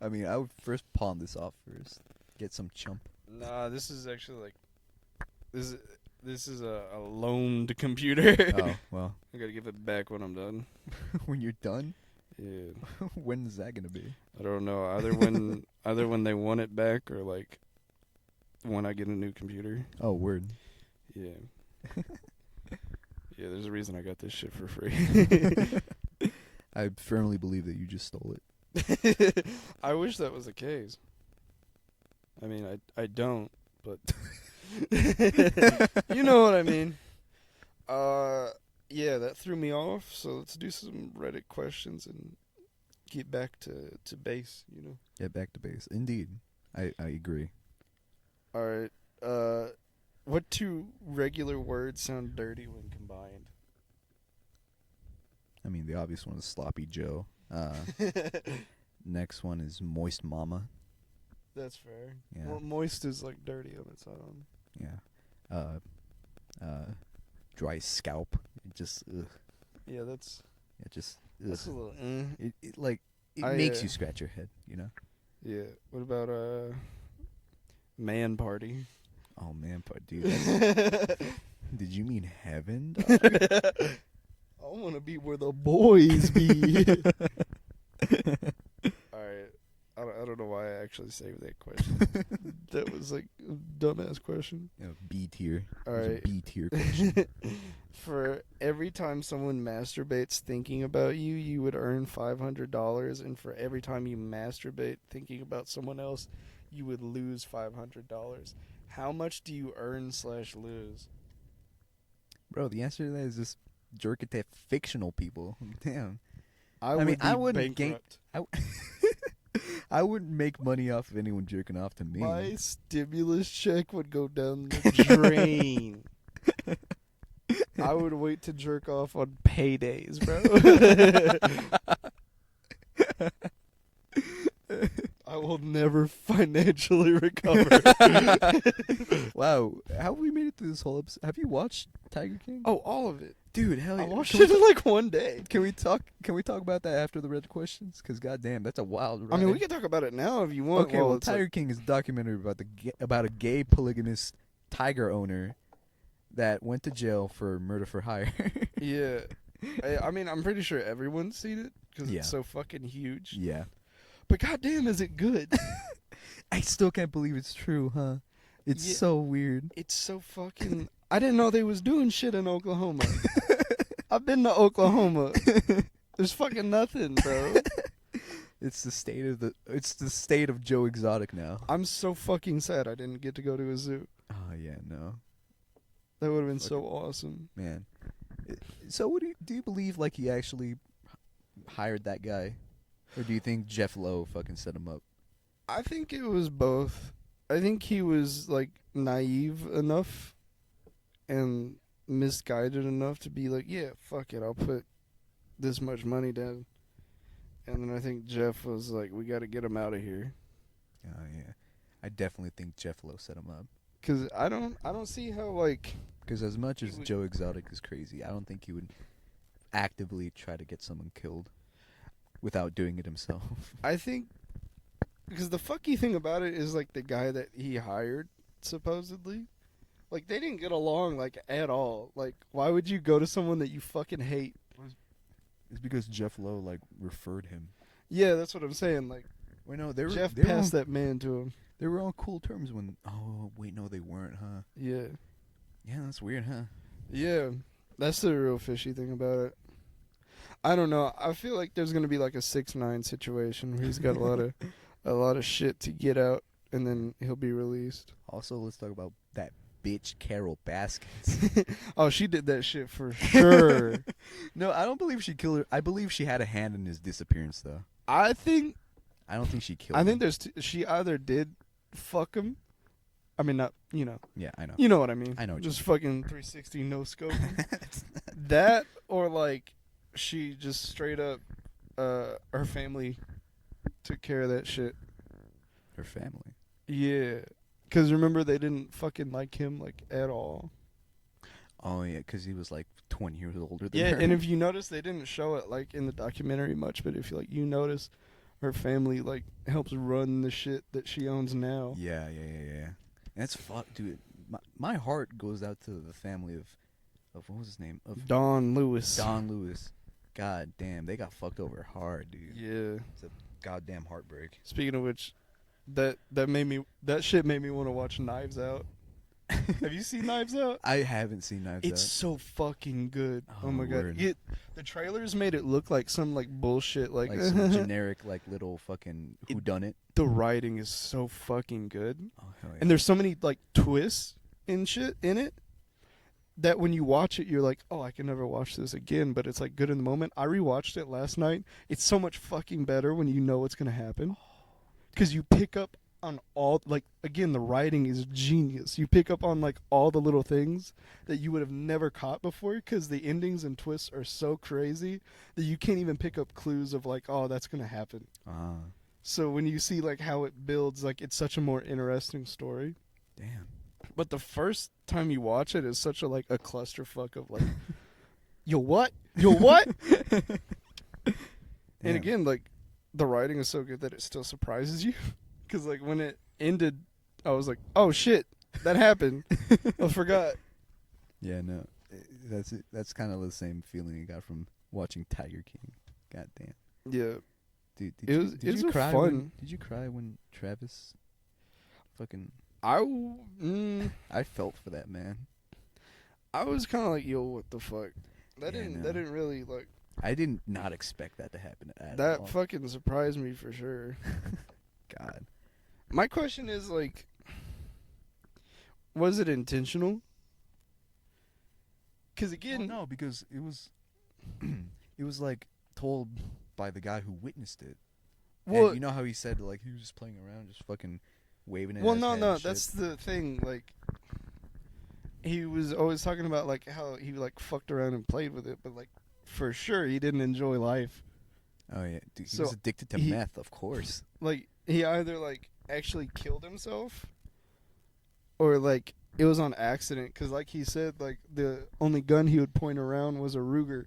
I mean, I would first pawn this off first. Get some chump. Nah, this is actually like this is a loaned computer. Oh, well. I gotta give it back when I'm done. When you're done? Yeah. When is that gonna be? I don't know. Either when they want it back or like when I get a new computer. Oh, word. Yeah. Yeah, there's a reason I got this shit for free. I firmly believe that you just stole it. I wish that was the case. I mean, I don't, but you know what I mean. Yeah, that threw me off. So let's do some Reddit questions and get back to base. You know. Get back to base. Indeed, I agree. All right. What two regular words sound dirty when combined? I mean, the obvious one is sloppy Joe. Next one is moist mama. That's fair. Yeah. Well, moist is like dirty on its own. Yeah. Dry scalp. It just ugh. Yeah, that's It just a little. It like it I, makes you scratch your head, you know? Yeah. What about man party? Oh man, dude. Did you mean heaven? Dog? I want to be where the boys be. All right. I don't know why I actually saved that question. That was like a dumbass question. You know, B tier. All It was a right. B tier question. For every time someone masturbates thinking about you, you would earn $500, and for every time you masturbate thinking about someone else, you would lose $500. How much do you earn/lose? Bro, the answer to that is just jerk it to fictional people. Damn. I mean, would be I wouldn't bankrupt. I wouldn't make money off of anyone jerking off to me. My stimulus check would go down the drain. I would wait to jerk off on paydays, bro. I will never financially recover. Wow, how have we made it through this whole episode? Have you watched Tiger King? Oh, all of it. Dude, hell I yeah. watched it in like one day. Can we talk about that after the red questions? Because goddamn, that's a wild ride. I mean, we can talk about it now if you want. Okay, well, Tiger King is a documentary about a gay polygamous tiger owner that went to jail for murder for hire. Yeah. I mean, I'm pretty sure everyone's seen it because Yeah. it's so fucking huge. Yeah. But goddamn, is it good? I still can't believe it's true, huh? It's Yeah. so weird. It's so fucking. I didn't know they was doing shit in Oklahoma. I've been to Oklahoma. There's fucking nothing, bro. It's the state of Joe Exotic now. I'm so fucking sad I didn't get to go to a zoo. Oh yeah, no. That would have been so awesome. Man. So what do you believe like he actually hired that guy? Or do you think Jeff Lowe fucking set him up? I think it was both. I think he was like naive enough and misguided enough to be like, yeah, fuck it, I'll put this much money down. And then I think Jeff was like, we got to get him out of here. Oh yeah. I definitely think Jeff Lowe set him up. Cuz I don't see how like Because as much as He would- Joe Exotic is crazy, I don't think he would actively try to get someone killed without doing it himself. I think because the fucky thing about it is like the guy that he hired supposedly, like they didn't get along like at all. Like why would you go to someone that you fucking hate? It's because Jeff Lowe like referred him. Yeah, that's what I'm saying. Like Wait, no, they were Jeff they were passed on, that man to him. They were on cool terms when. Oh wait, no, they weren't, huh? Yeah. Yeah, that's weird, huh? Yeah, that's the real fishy thing about it. I don't know. I feel like there's gonna be like a 6ix9ine situation where he's got a lot of shit to get out, and then he'll be released. Also, let's talk about that bitch Carol Baskins. Oh, she did that shit for sure. No, I don't believe she killed her. I believe she had a hand in his disappearance, though. I think I don't think she killed I him. think there's she either did fuck him. I mean, not Yeah, I know. you know what I mean. I know what you Just fucking 360 no scope. That or like she just straight up her family took care of that shit. Her family. Yeah. Cuz remember they didn't fucking like him like at all. Oh yeah, because he was like 20 years older than Yeah, her. and if you notice they didn't show it like in the documentary much, but if you notice her family like helps run the shit that she owns now. Yeah. That's fuck, dude. My heart goes out to the family of what was his name? Of Don Lewis. Don Lewis. God damn, they got fucked over hard, dude. Yeah. It's a goddamn heartbreak. Speaking of which, that shit made me want to watch Knives Out. Have you seen Knives Out? I haven't seen Knives Out. It's so fucking good. Oh, Oh my god. word. The trailers made it look like some like bullshit like, Like some generic like little fucking whodunit. The writing is so fucking good. Oh hell yeah. And there's so many like twists and shit in it that when you watch it you're like, "Oh, I can never watch this again," but it's like good in the moment. I rewatched it last night. It's so much fucking better when you know what's going to happen. Cuz you pick up on all like again the writing is genius. You pick up on like all the little things that you would have never caught before cuz the endings and twists are so crazy that you can't even pick up clues of like, "Oh, that's going to happen." So when you see like how it builds, like it's such a more interesting story. Damn. But the first time you watch it is such a like a clusterfuck of like, yo what? And again, like the writing is so good that it still surprises you. Because like when it ended, I was like, oh shit, that happened. I forgot. Yeah, no, that's it. That's kind of the same feeling I got from watching Tiger King. God damn. Yeah, Dude, it was you cry fun. Did you cry when Travis fucking... I felt for that man. I was kind of like, yo, what the fuck? That Yeah, didn't no. that didn't really like I did not expect that to happen at that all. fucking surprised me for sure. God. My question is like, was it intentional? Because again, Well, no, because it was it was like told by the guy who witnessed it. well, And you know how he said like he was just playing around, just fucking waving it. well, at his no, head no, and that's shit. the thing. Like, he was always talking about like how he like fucked around and played with it, but like for sure he didn't enjoy life. Oh yeah, dude, he So, was addicted to he- meth, of course. Like he either like actually killed himself, or like it was on accident. Because like he said, like the only gun he would point around was a Ruger,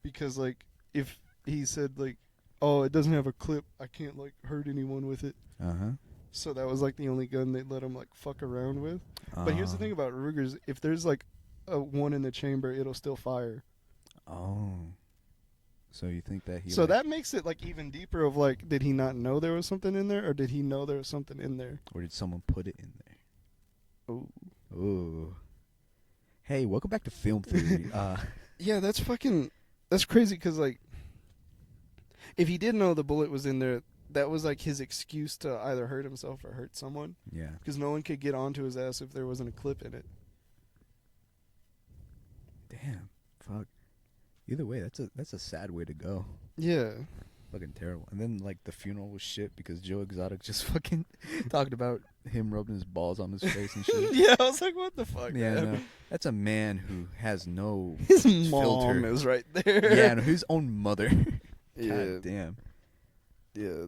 because like if he said like, oh, it doesn't have a clip, I can't like hurt anyone with it. Uh-huh. So that was like the only gun they'd let him like fuck around with. But here's the thing about Rugers: if there's like a one in the chamber, it'll still fire. Oh. So you think that he... So like, that makes it like even deeper. Of like, did he not know there was something in there, or did he know there was something in there? Or did someone put it in there? Oh, Ooh. Hey, welcome back to Film Theory. yeah, that's crazy. Because like, if he did know the bullet was in there, that was like his excuse to either hurt himself or hurt someone. Yeah. Because no one could get onto his ass if there wasn't a clip in it. Damn. Fuck. Either way, that's a sad way to go. Yeah. Fucking terrible. And then like the funeral was shit because Joe Exotic just fucking talked about him rubbing his balls on his face and shit. Yeah, I was like, what the fuck? Yeah, man? no. That's a man who has no His filter. mom is right there. Yeah, no, his own mother. Yeah. God damn. Yeah,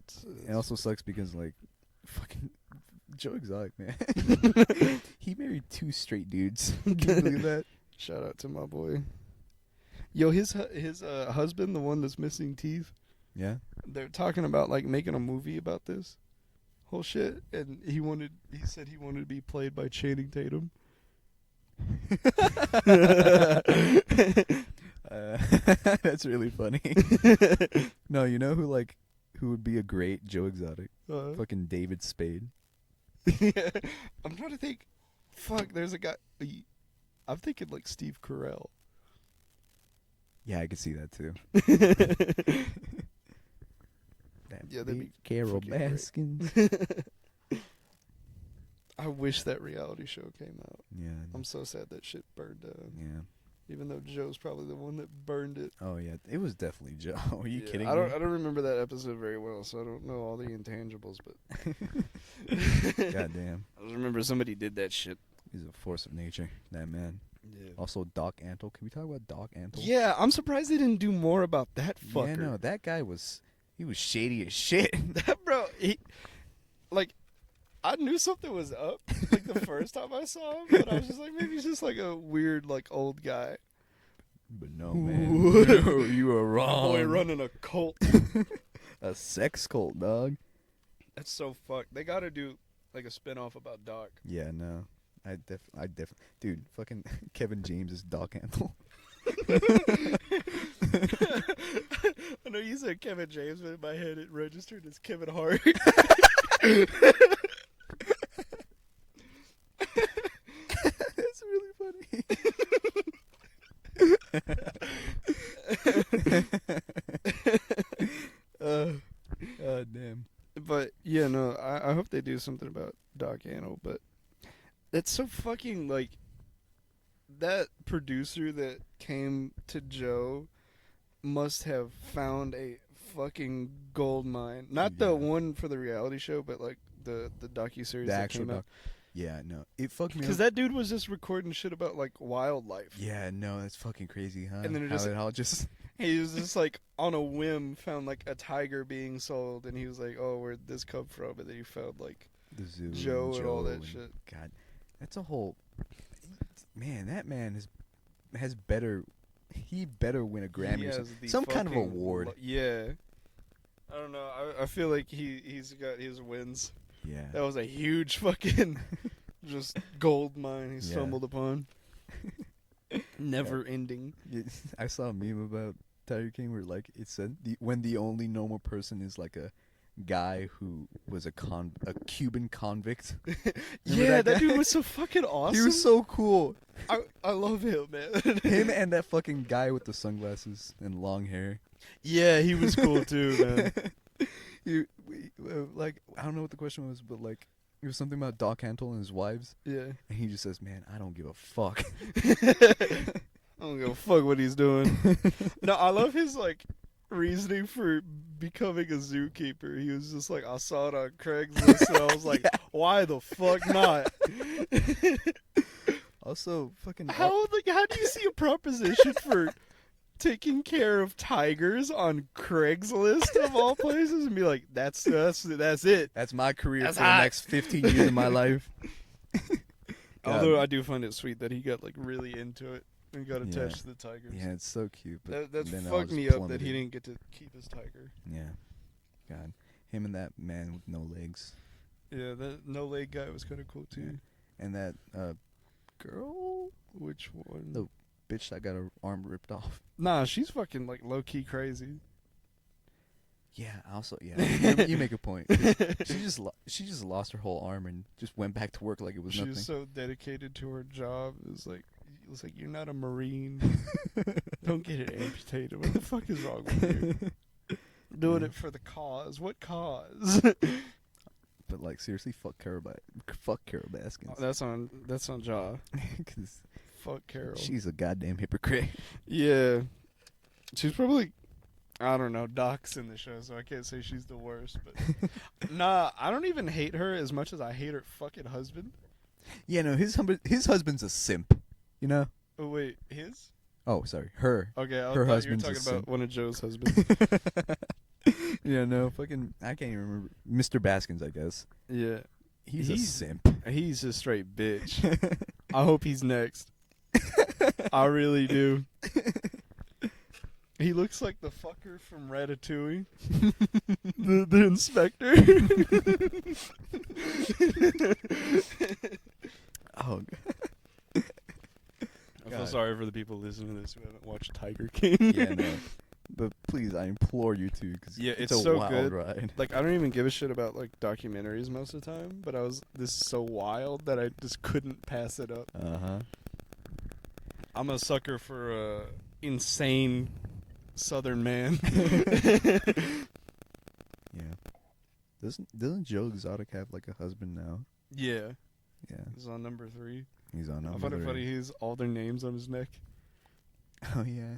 It also sucks because like fucking Joe Exotic, man. He married 2 straight dudes. Can you believe that? Shout out to my boy. Yo, his husband, the one that's missing teeth, Yeah. they're talking about like making a movie about this whole shit, and he said he wanted to be played by Channing Tatum. That's really funny. No, you know who would be a great Joe Exotic? Fucking David Spade. Yeah. I'm trying to think. Fuck, there's a guy. I'm thinking like Steve Carell. Yeah, I could see that too. Yeah, that'd be Carol freaking great. Baskins. I wish that reality show came out. Yeah. I'm so sad that shit burned down. Yeah. Even though Joe's probably the one that burned it. Oh yeah, it was definitely Joe. Are you Yeah, kidding I me? don't remember that episode very well, so I don't know all the intangibles, but God damn. I just remember somebody did that shit. He's a force of nature, that man. Yeah. Also, Doc Antle. Can we talk about Doc Antle? Yeah, I'm surprised they didn't do more about that fucker. Yeah, no, that guy he was shady as shit. That bro, like, I knew something was up, like, the first time I saw him, but I was just like, maybe he's just, like, a weird, like, old guy. But no, man. No, you were wrong. Boy running a cult. A sex cult, dog. That's so fucked. They gotta do, like, a spinoff about Doc. Yeah, no. I definitely. Dude, fucking Kevin James is Doc Antle. I know you said Kevin James, but in my head it registered as Kevin Hart. That's really funny. Damn. But yeah, no, I hope they do something about Doc Antle, but that's so fucking, like, that producer that came to Joe must have found a fucking gold mine. Not the one for the reality show, but like the docuseries The that actual came out. doc. Yeah, no. It fucked me Because up. that dude was just recording shit about like wildlife. Yeah, no, that's fucking crazy, huh? And then How it all just he was just like on a whim found like a tiger being sold, and he was like, "Oh, where'd this come from?" And then he found like the zoo, Joe and all that and shit. God, that's a whole man. That man has better. He better win a Grammy He or has the some kind of fucking award. Yeah. I don't know. I feel like he's got his wins. Yeah. That was a huge fucking just gold mine he Yeah. stumbled upon. Never ending. I saw a meme about Tiger King where like it said when the only normal person is like a guy who was a Cuban convict. Yeah, that that guy? dude was so fucking awesome. He was so cool. I love him, man. Him and that fucking guy with the sunglasses and long hair. Yeah, he was cool too, man. Like I don't know what the question was, but like it was something about Doc Antle and his wives, Yeah. and he just says, "Man, I don't give a fuck." I don't give a fuck what he's doing. No, I love his like reasoning for becoming a zookeeper. He was just like, I saw it on Craigslist, and I was like, why the fuck not? Also, fucking How do you see a proposition for taking care of tigers on Craigslist of all places and be like, that's it. That's my career That's for hot. the next 15 years of my life. Although I do find it sweet that he got like really into it and got Yeah. attached to the tigers. Yeah, it's so cute. But That then it all fucked just me up that plummeted. he didn't get to keep his tiger. Yeah, God, him and that man with no legs, Yeah, that no leg guy was kind of cool too. and that girl, Which one? No. bitch that got her arm ripped off. Nah, she's fucking like low key crazy. Yeah, also you make a point. 'Cause she just lost her whole arm and just went back to work like it was She nothing. was so dedicated to her job. It was like you're not a Marine. Don't get it amputated. What the fuck is wrong with you? Doing Yeah. it for the cause. What cause? But like seriously, fuck Carol Baskins. That's on Jaw. 'Cause Fuck Carol. she's a goddamn hypocrite. Yeah. She's probably, I don't know, Doc's in the show, so I can't say she's the worst. But nah, I don't even hate her as much as I hate her fucking husband. Yeah, no, his husband's a simp. You know? Oh wait, his? Oh, sorry, her. Okay, I Her thought you were husband's a talking simp. about one of Joe's husbands. Yeah, no, fucking, I can't even remember. Mr. Baskins, I guess. Yeah, He's a simp. he's a straight bitch. I hope he's next. I really do. He looks like the fucker from Ratatouille. the inspector. Oh, I feel God. sorry for the people listening to this who haven't watched Tiger King. yeah, no. But please, I implore you to, because Yeah, it's it's a so wild good. ride. Like, I don't even give a shit about like documentaries most of the time, but this is so wild that I just couldn't pass it up. Uh-huh. I'm a sucker for insane Southern man. Yeah. Doesn't Joe Exotic have like a husband now? Yeah, Yeah, he's on number 3. he's on I number find it 3. funny he's all their names on his neck. Oh yeah.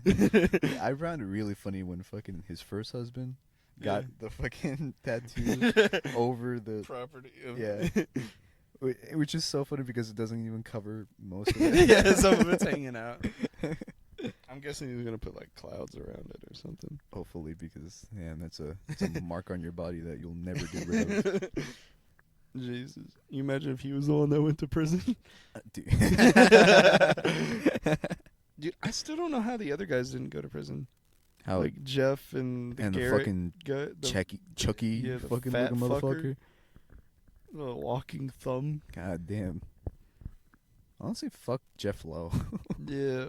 I found it really funny when fucking his first husband got Yeah. the fucking tattoo over the Property. Yeah. Which is so funny because it doesn't even cover most of it. Yeah, some of it's hanging out. I'm guessing he's gonna put like clouds around it or something. Hopefully, because it's a mark on your body that you'll never get rid of. Jesus, you imagine if he was the one that went to prison? Dude. Dude, I still don't know how the other guys didn't go to prison. How Like Jeff and the and the Garrett fucking guy, Chucky, yeah, the fucking fat looking fucker. motherfucker. the walking thumb. God damn. Honestly, fuck Jeff Lowe. Yeah,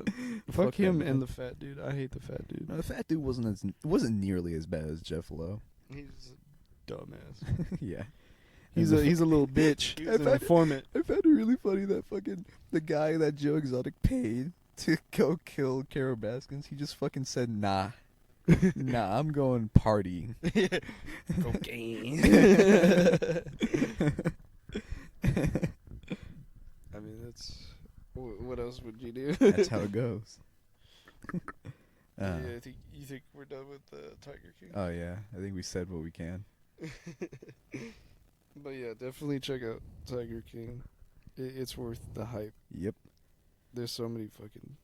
Fuck fuck him that, and man. the fat dude. I hate the fat dude. No, the fat dude wasn't nearly as bad as Jeff Lowe. He's a dumbass. Yeah. He's a little bitch. He's an informant. I found it really funny that fucking the guy that Joe Exotic paid to go kill Carol Baskins, he just fucking said, nah, I'm going partying. Cocaine. I mean, that's. What else would you do? That's how it goes. Yeah, you think we're done with Tiger King? Oh yeah, I think we said what we can. But yeah, definitely check out Tiger King. It's worth the hype. Yep. There's so many fucking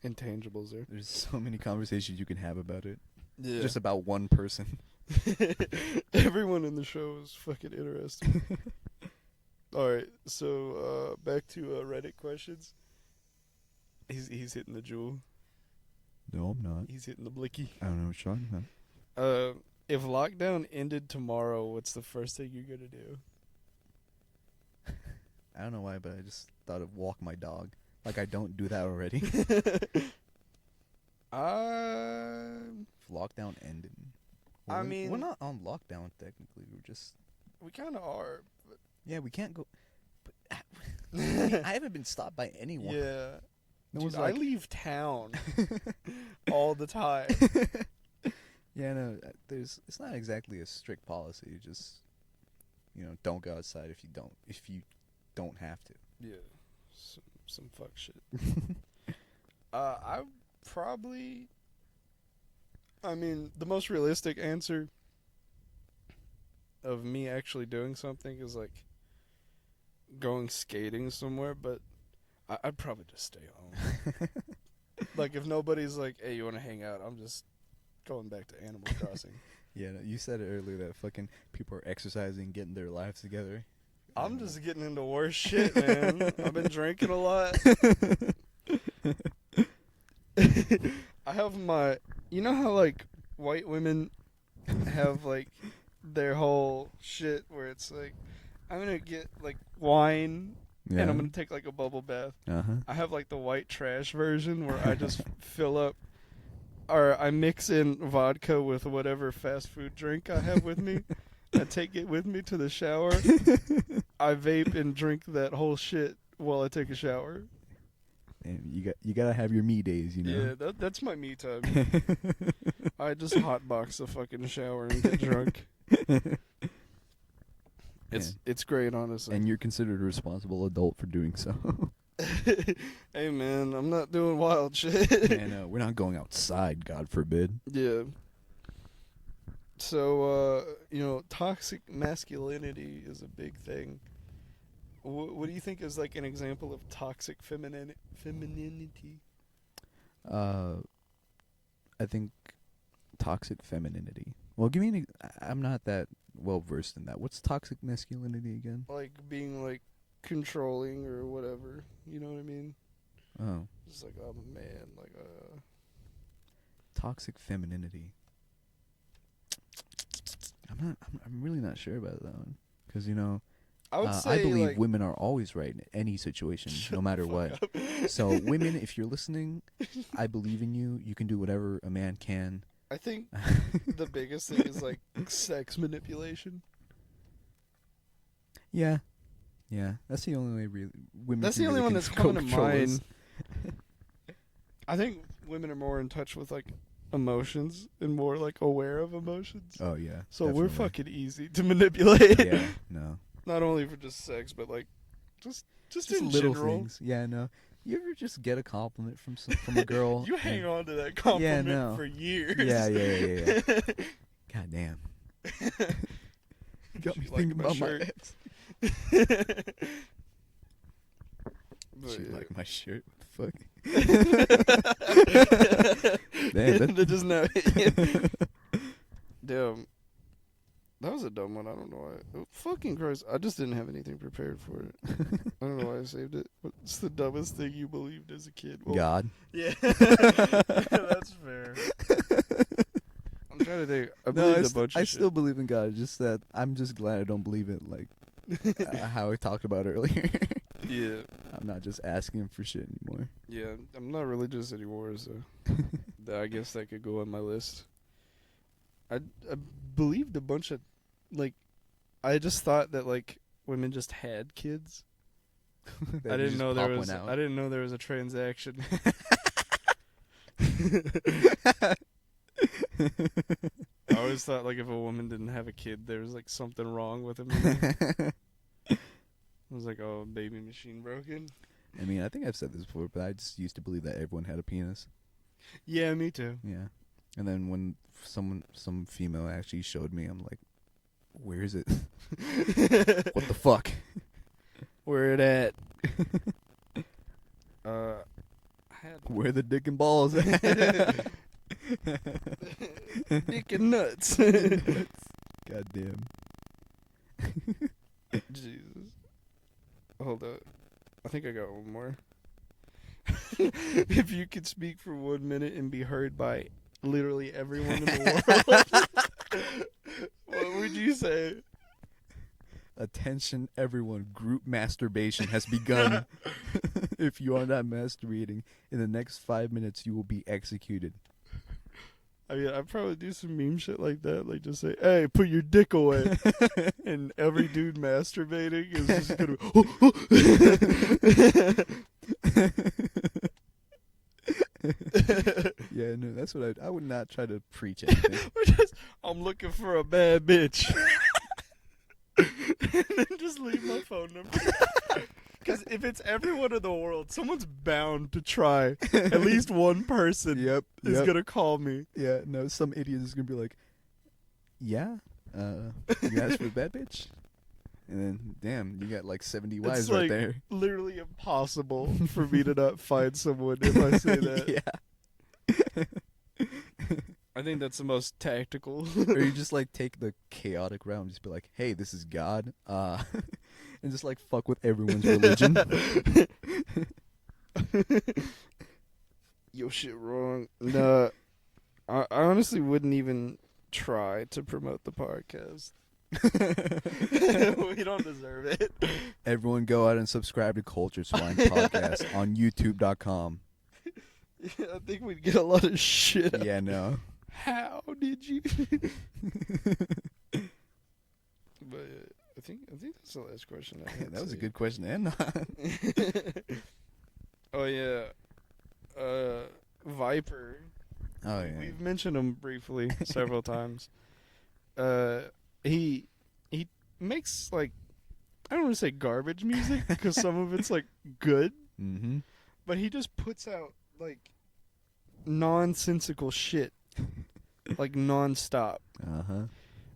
intangibles there. There's so many conversations you can have about it. Yeah. Just about one person. Everyone in the show is fucking interesting. Alright, so back to Reddit questions. He's hitting the jewel. No, I'm not. He's hitting the blicky. I don't know what you're talking about. If lockdown ended tomorrow, what's the first thing you're gonna do? I don't know why, but I just thought of walk my dog. Like I don't do that already. If lockdown ended. I Well, mean- we're not on lockdown technically. We're just We kind of are. But yeah, we can't go. But I haven't been stopped by anyone. yeah. No Dude, one's I like, leave town all the time. yeah, no, it's not exactly a strict policy. Just don't go outside if you don't have to. Yeah. Some fuck shit. I probably. I mean, the most realistic answer of me actually doing something is like going skating somewhere, but I'd probably just stay home. Like if nobody's like, "Hey, you want to hang out?" I'm just going back to Animal Crossing. Yeah, no, you said it earlier that fucking people are exercising, getting their lives together. I'm just getting into worse shit, man. I've been drinking a lot. I have my, you know how like white women have like their whole shit where it's like, I'm gonna get like wine and I'm gonna take like a bubble bath. I have like the white trash version where I just fill up, or I mix in vodka with whatever fast food drink I have with me. I take it with me to the shower. I vape and drink that whole shit while I take a shower. And you gotta have your me days, Yeah, that's my me time. I just hotbox the fucking shower and get drunk. It's great, honestly. And you're considered a responsible adult for doing so. Hey man, I'm not doing wild shit. Yeah, no, we're not going outside, God forbid. Yeah. So, toxic masculinity is a big thing. What do you think is like an example of toxic femininity? I think toxic femininity. Well, give me I'm not that well versed in that. What's toxic masculinity again? Like being like controlling or whatever. You know what I mean? Oh, Just like I'm a man. Like toxic femininity. I'm really not sure about that one because I would say I believe like, women are always right in any situation, no matter what. So women, if you're listening, I believe in you. You can do whatever a man can. I think the biggest thing is like sex manipulation. Yeah, that's the only way women. That's can the only really one that's control coming to mind. I think women are more in touch with like emotions and more like aware of emotions. Oh yeah. So definitely. we're fucking easy to manipulate. Yeah, no. Not only for just sex, but like just in little general. things. Yeah, no. You ever just get a compliment from a girl? You hang on to that compliment no. for years. Yeah. God damn. Got me She liked thinking my about my shirt. ex. But, She yeah. liked my shirt. What the fuck? Man, That just now. Damn. That was a dumb one. I don't know why. Oh, fucking Christ. I just didn't have anything prepared for it. I don't know why I saved it. What's the dumbest thing you believed as a kid? Well, God. Yeah. That's fair. I'm trying to think. I No, believed a bunch of I shit. still believe in God. Just that I'm just glad I don't believe it like how I talked about earlier. Yeah. I'm not just asking for shit anymore. Yeah. I'm not religious anymore, so I guess that could go on my list. I believed a bunch of, like, I just thought that, like, women just had kids. That I you didn't just know there pop was. one out. I didn't know there was a transaction. I always thought, like, if a woman didn't have a kid, there was, like, something wrong with him. I was like, oh, baby machine broken. I mean, I think I've said this before, but I just used to believe that everyone had a penis. Yeah, me too. Yeah. And then when some female actually showed me, I'm like, where is it? What the fuck? Where it at? I had Where the dick and balls at? dick and nuts. Goddamn. Jesus. Hold up. I think I got one more. If you could speak for 1 minute and be heard by literally everyone in the world, what would you say? Attention, everyone. Group masturbation has begun. If you are not masturbating, in the next 5 minutes, you will be executed. I mean, I'd probably do some meme shit like that. Like, just say, hey, put your dick away. And every dude masturbating is just going to... Yeah, no, that's what I would not try to preach anything. I'm looking for a bad bitch. And then just leave my phone number. Because if it's everyone in the world, someone's bound to try. At least one person is going to call me. Yeah, no, some idiot is going to be like, yeah, you asked for a bad bitch? And then, damn, you got like 70 wives It's right like there. literally impossible for me to not find someone if I say that. Yeah. I think that's the most tactical. Or you just like take the chaotic route and just be like, hey, this is God. And just like fuck with everyone's religion. Yo, shit wrong. Nah, I honestly wouldn't even try to promote the podcast. We don't deserve it. Everyone go out and subscribe to Culture Swine Podcast on YouTube.com. Yeah, I think we'd get a lot of shit. Yeah, no. How did you? But I think that's the last question I had. That was a good question to end on. Oh yeah, Viper. Oh, yeah. We've mentioned him briefly several times. He makes, like, I don't want to say garbage music because some of it's like good, Mm-hmm. but he just puts out like nonsensical shit, like nonstop. Uh-huh.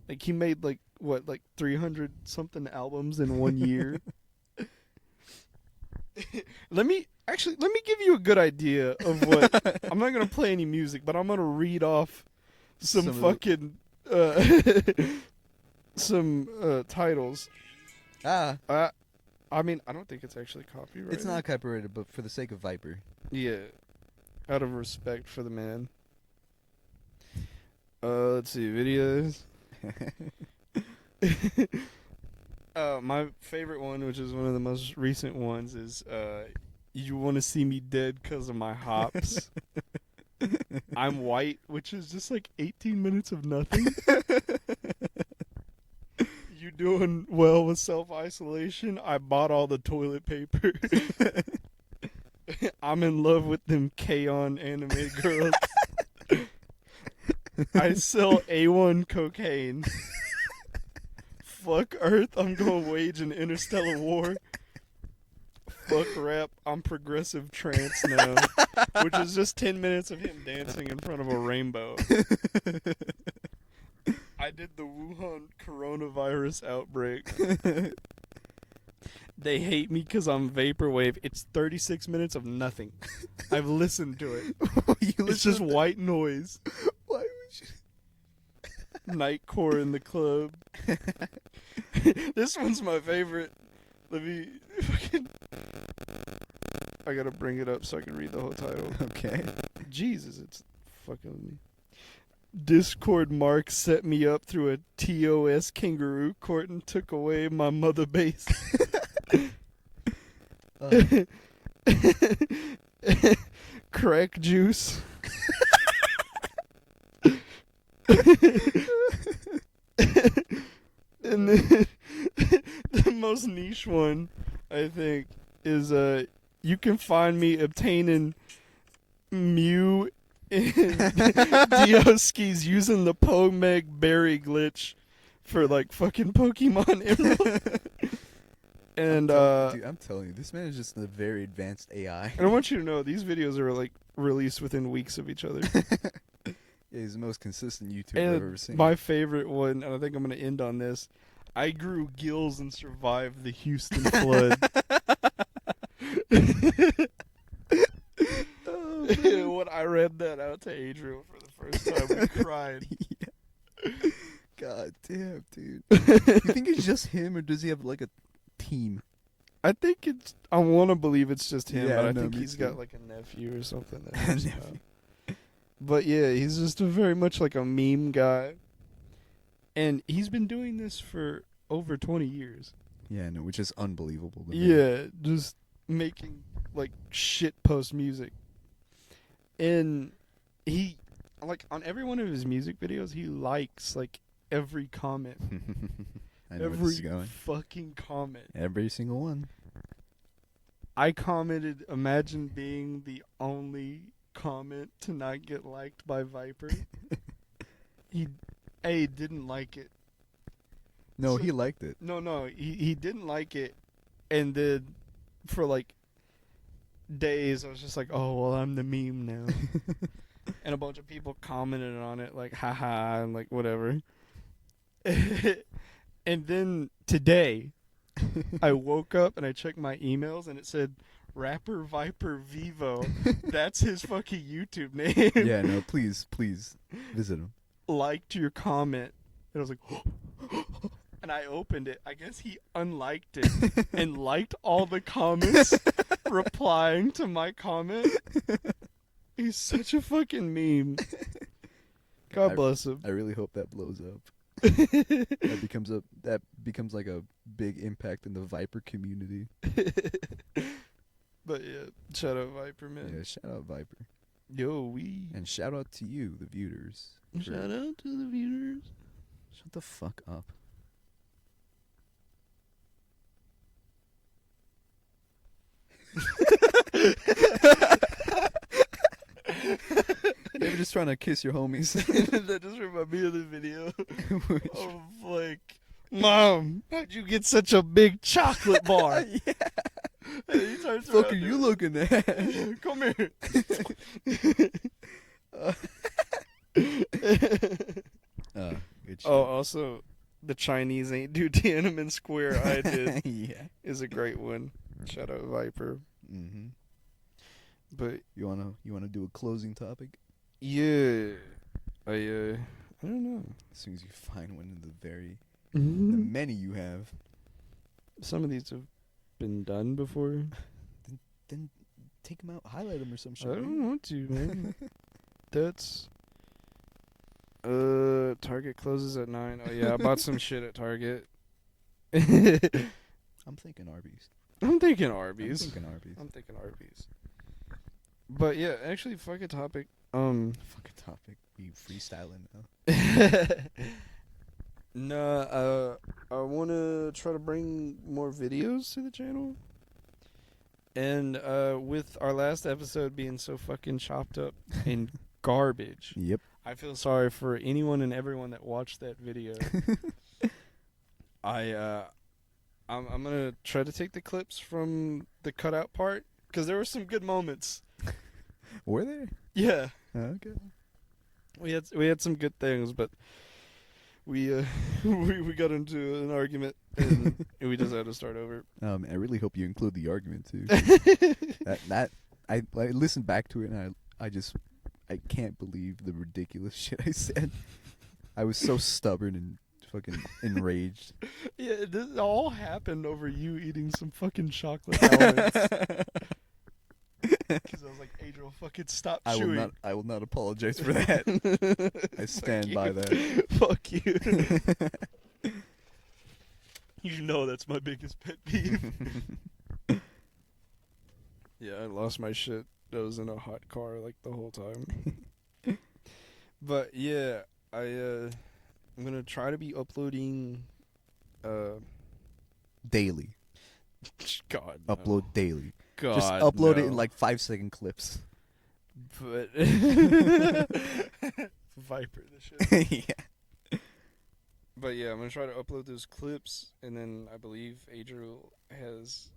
Like he made like 300 something albums in 1 year. Let me give you a good idea of what. I'm not gonna play any music, but I'm gonna read off some fucking some titles. I mean, I don't think it's actually copyrighted. It's not copyrighted, but for the sake of Viper. Yeah, out of respect for the man. Let's see, videos. My favorite one, which is one of the most recent ones, is "You Want to See Me Dead 'Cause of My Hops." I'm white, which is just like 18 minutes of nothing. You doing well with self-isolation? I bought all the toilet paper. I'm in love with them K-On anime girls. I sell A1 cocaine. Fuck Earth, I'm gonna wage an interstellar war. Fuck rap, I'm progressive trance now. Which is just 10 minutes of him dancing in front of a rainbow. I did the Wuhan coronavirus outbreak. They hate me because I'm vaporwave. It's 36 minutes of nothing. I've listened to it. It's just white noise. Why would you? Nightcore in the club. This one's my favorite. Let me fucking... I gotta bring it up so I can read the whole title. Okay. Jesus, it's fucking with me. Discord Mark set me up through a TOS kangaroo court and took away my mother base. Crack juice. And then the most niche one, I think, is you can find me obtaining Mew and Dioskis using the Pomeg berry glitch for like fucking Pokemon Emerald. And dude, I'm telling you, this man is just a very advanced AI. and I want you to know these videos are like released within weeks of each other. Yeah, he's the most consistent YouTuber And I've ever seen. my favorite one, and I think I'm gonna end on this. I grew gills and survived the Houston flood. When I read that out to Adriel for the first time, we cried. Yeah. God damn, dude. You think it's just him, or does he have like a team? I think it's. I want to believe it's just him, Yeah, but I no, think me he's too. got like a nephew or something. That helps him out. But yeah, he's just a very much like a meme guy, and he's been doing this for over 20 years. Yeah, no, which is unbelievable. To me. Yeah, just making like shit post music. And he like on every one of his music videos he likes like every comment. I know where this Every is going. fucking comment. Every single one. I commented, imagine being the only comment to not get liked by Viper. He didn't like it. No, So- he liked it. No, he didn't like it, and then for like days I was just like, oh well, I'm the meme now, and a bunch of people commented on it like, haha, and like whatever. And then today, I woke up and I checked my emails and it said Rapper Viper Vivo. That's his fucking YouTube name. Yeah, no, please visit him. Liked your comment. And I was like, and I opened it. I guess he unliked it and liked all the comments replying to my comment. He's such a fucking meme. God bless him. I really hope that blows up. That becomes like a big impact in the Viper community. But yeah, shout out Viper, man. Yeah, shout out Viper. Yo, And shout out to you, the viewers. shout out to the viewers. Shut the fuck up. You ever just trying to kiss your homies? That just reminded me of the video of like, Mom, how'd you get such a big chocolate bar? Yeah. And he turns Fuck around are you and- looking at? Come here. Good shit. Oh, also, the Chinese ain't do Tiananmen Square. I did Yeah. is a great one. Shout out Viper. Mm-hmm. But You wanna do a closing topic? yeah, I don't know. As soon as you find one of the Mm-hmm. many you have, Some of these have been done before. then take them out, highlight them or some I shit. don't want to, man. That's Target closes at 9. Oh yeah, I bought some shit at Target. I'm thinking Arby's. I'm thinking Arby's. I'm thinking Arby's. But yeah, actually, fuck a topic. Fuck a topic. You freestyling now? Nah, I want to try to bring more videos to the channel. And with our last episode being so fucking chopped up in garbage, Yep. I feel sorry for anyone and everyone that watched that video. I'm gonna try to take the clips from the cutout part because there were some good moments. Were there? Yeah, Okay. we had some good things, but we we got into an argument and we just had to start over. I really hope you include the argument too. I listened back to it and I can't believe the ridiculous shit I said. I was so stubborn and fucking enraged. Yeah, this all happened over you eating some fucking chocolate almonds. Because I was like, Adriel, fucking stop chewing. I will not apologize for that. I stand by that. Fuck you. You know that's my biggest pet peeve. Yeah, I lost my shit. I was in a hot car like the whole time. But yeah, I'm gonna try to be uploading Daily. God, no. Upload daily. God, just upload no. it in like 5-second clips. But Viper the shit. Yeah. But yeah, I'm gonna try to upload those clips, and then I believe Adriel has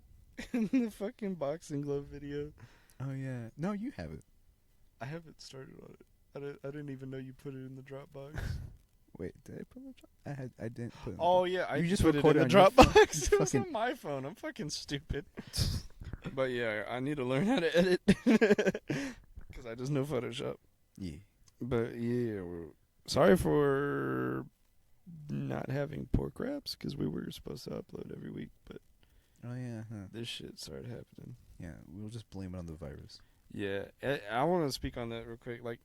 the fucking boxing glove video. Oh yeah. No, you have it. I haven't started on it. I didn't even know you put it in the Dropbox. Wait, did I put it? I didn't put it. Oh yeah, I You just put it in recorded the on your phone. Dropbox. It was on my phone. I'm fucking stupid. But yeah, I need to learn how to edit because I just know Photoshop. Yeah. But yeah, sorry for not having pork wraps because we were supposed to upload every week, but Oh yeah. Huh. this shit started happening. Yeah, we'll just blame it on the virus. Yeah, I want to speak on that real quick. Like,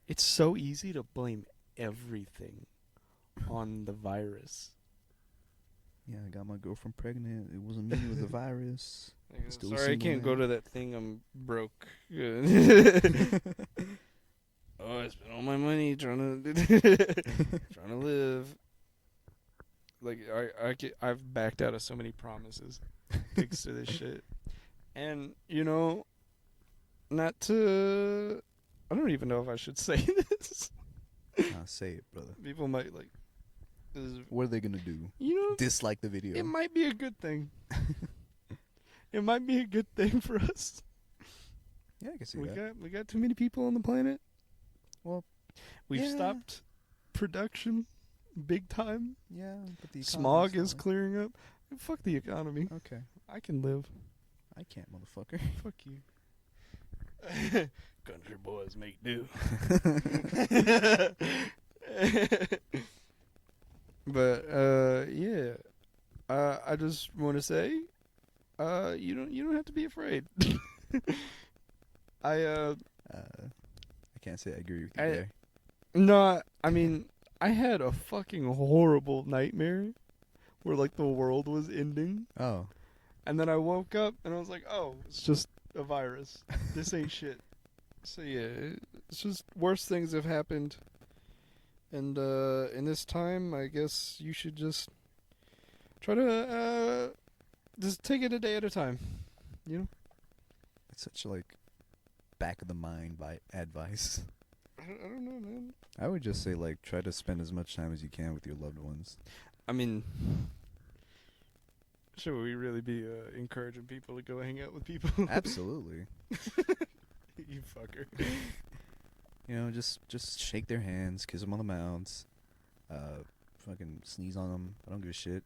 it's so easy to blame everything on the virus. Yeah, I got my girlfriend pregnant. It wasn't me. It was the virus. Like, Still sorry, I single can't go man. to that thing. I'm broke. Oh, I spent all my money trying to live. Like I've backed out of so many promises thanks to this shit. And you know, not to. I don't even know if I should say this. Nah, say it, brother. People might like. What are they gonna do? You know, Dislike the video? it might be a good thing. It might be a good thing for us. Yeah, I can see that. We got too many people on the planet. Well, we've yeah. stopped production big time. Yeah, but the Smog economy's is clearing up. Fuck the economy. Okay, I can live. I can't, motherfucker. Fuck you. Country boys make do. But yeah, I just want to say, you don't have to be afraid. I can't say I agree with you there. No, I mean, I had a fucking horrible nightmare where like the world was ending, Oh, and then I woke up and I was like, oh, it's just a virus. This ain't shit. So yeah, it's just worse things have happened. And in this time, I guess you should just try to just take it a day at a time. You know? it's such like back of the mind advice. I don't know, man. I would just say like try to spend as much time as you can with your loved ones. I mean, should we really be encouraging people to go hang out with people? Absolutely. You fucker. You know, just shake their hands, kiss them on the mouths, fucking sneeze on them. I don't give a shit.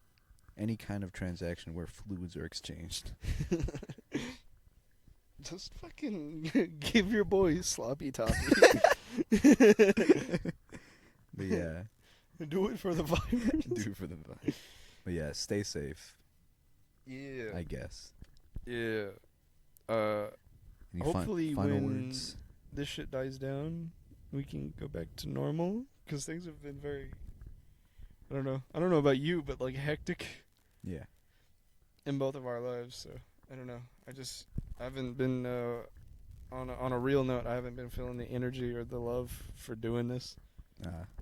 Any kind of transaction where fluids are exchanged. Just fucking give your boy sloppy toppy. But yeah, Do it for the virus. do it for the vibe. But yeah, stay safe. Yeah. I guess. Yeah. Any Hopefully final when words? this shit dies down, we can go back to normal. Because things have been very... I don't know about you, but like hectic Yeah. in both of our lives. So, I don't know. I haven't been... on a real note, I haven't been feeling the energy or the love for doing this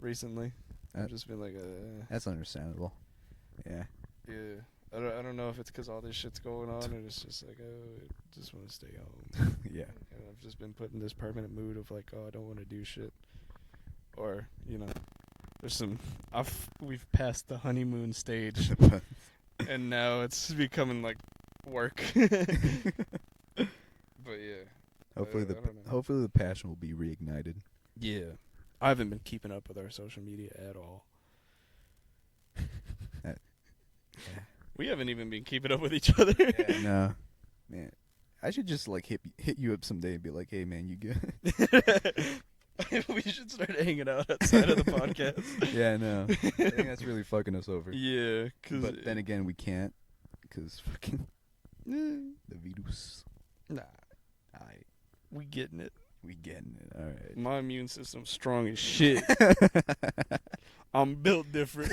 recently. I've just been like, That's understandable. Yeah. yeah. I don't know if it's because all this shit's going on, or it's just like, oh, I just want to stay home. Yeah. And I've just been put in this permanent mood of like, oh, I don't want to do shit. Or, you know, there's some... We've passed the honeymoon stage, and now it's becoming like work. But yeah. Hopefully I don't know. hopefully the passion will be reignited. Yeah. I haven't been keeping up with our social media at all. We haven't even been keeping up with each other. Yeah, no, man. I should just like hit you up someday and be like, "Hey, man, you good?" We should start hanging out outside of the podcast. Yeah, I know. I think that's really fucking us over. Yeah, But then again, we can't, cause fucking the virus. Nah, Alright, we getting it. we getting it. All right. My immune system's strong as shit. I'm built different.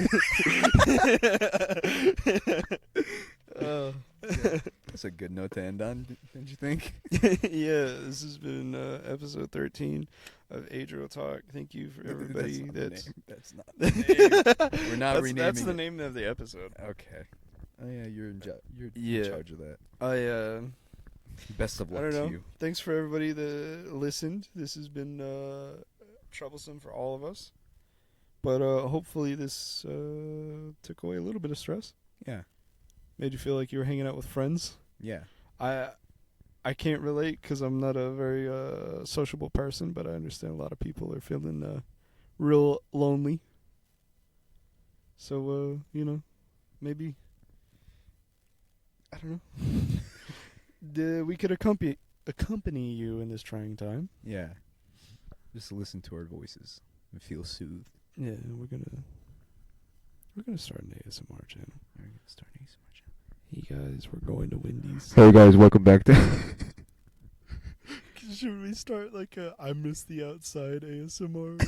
That's a good note to end on, don't you think? Yeah, this has been episode 13 of AdrielTalks. Thank you for everybody. That's not the name. We're not renaming That's the it. name of the episode. Okay. Oh yeah, you're in Yeah. charge of that. Best of I luck don't know. to you. Thanks for everybody that listened. This has been troublesome for all of us, but hopefully this took away a little bit of stress. Yeah. Made you feel like you were hanging out with friends. Yeah. I can't relate because I'm not a very sociable person, but I understand a lot of people are feeling real lonely. So maybe I don't know. We could accompany you in this trying time. Yeah. Just listen to our voices and feel soothed. Yeah, we're gonna start an ASMR channel. We're gonna start an ASMR channel. Hey guys, we're going to Wendy's. Hey guys, welcome back to. Should we start like a I miss the outside ASMR?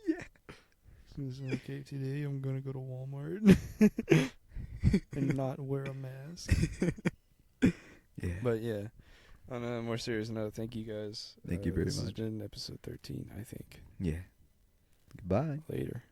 Yeah. Okay, today I'm gonna go to Walmart and not wear a mask. Yeah. But yeah, on a more serious note, thank you guys. Thank you very This has much. been episode 13, I think. Yeah. Goodbye. Later.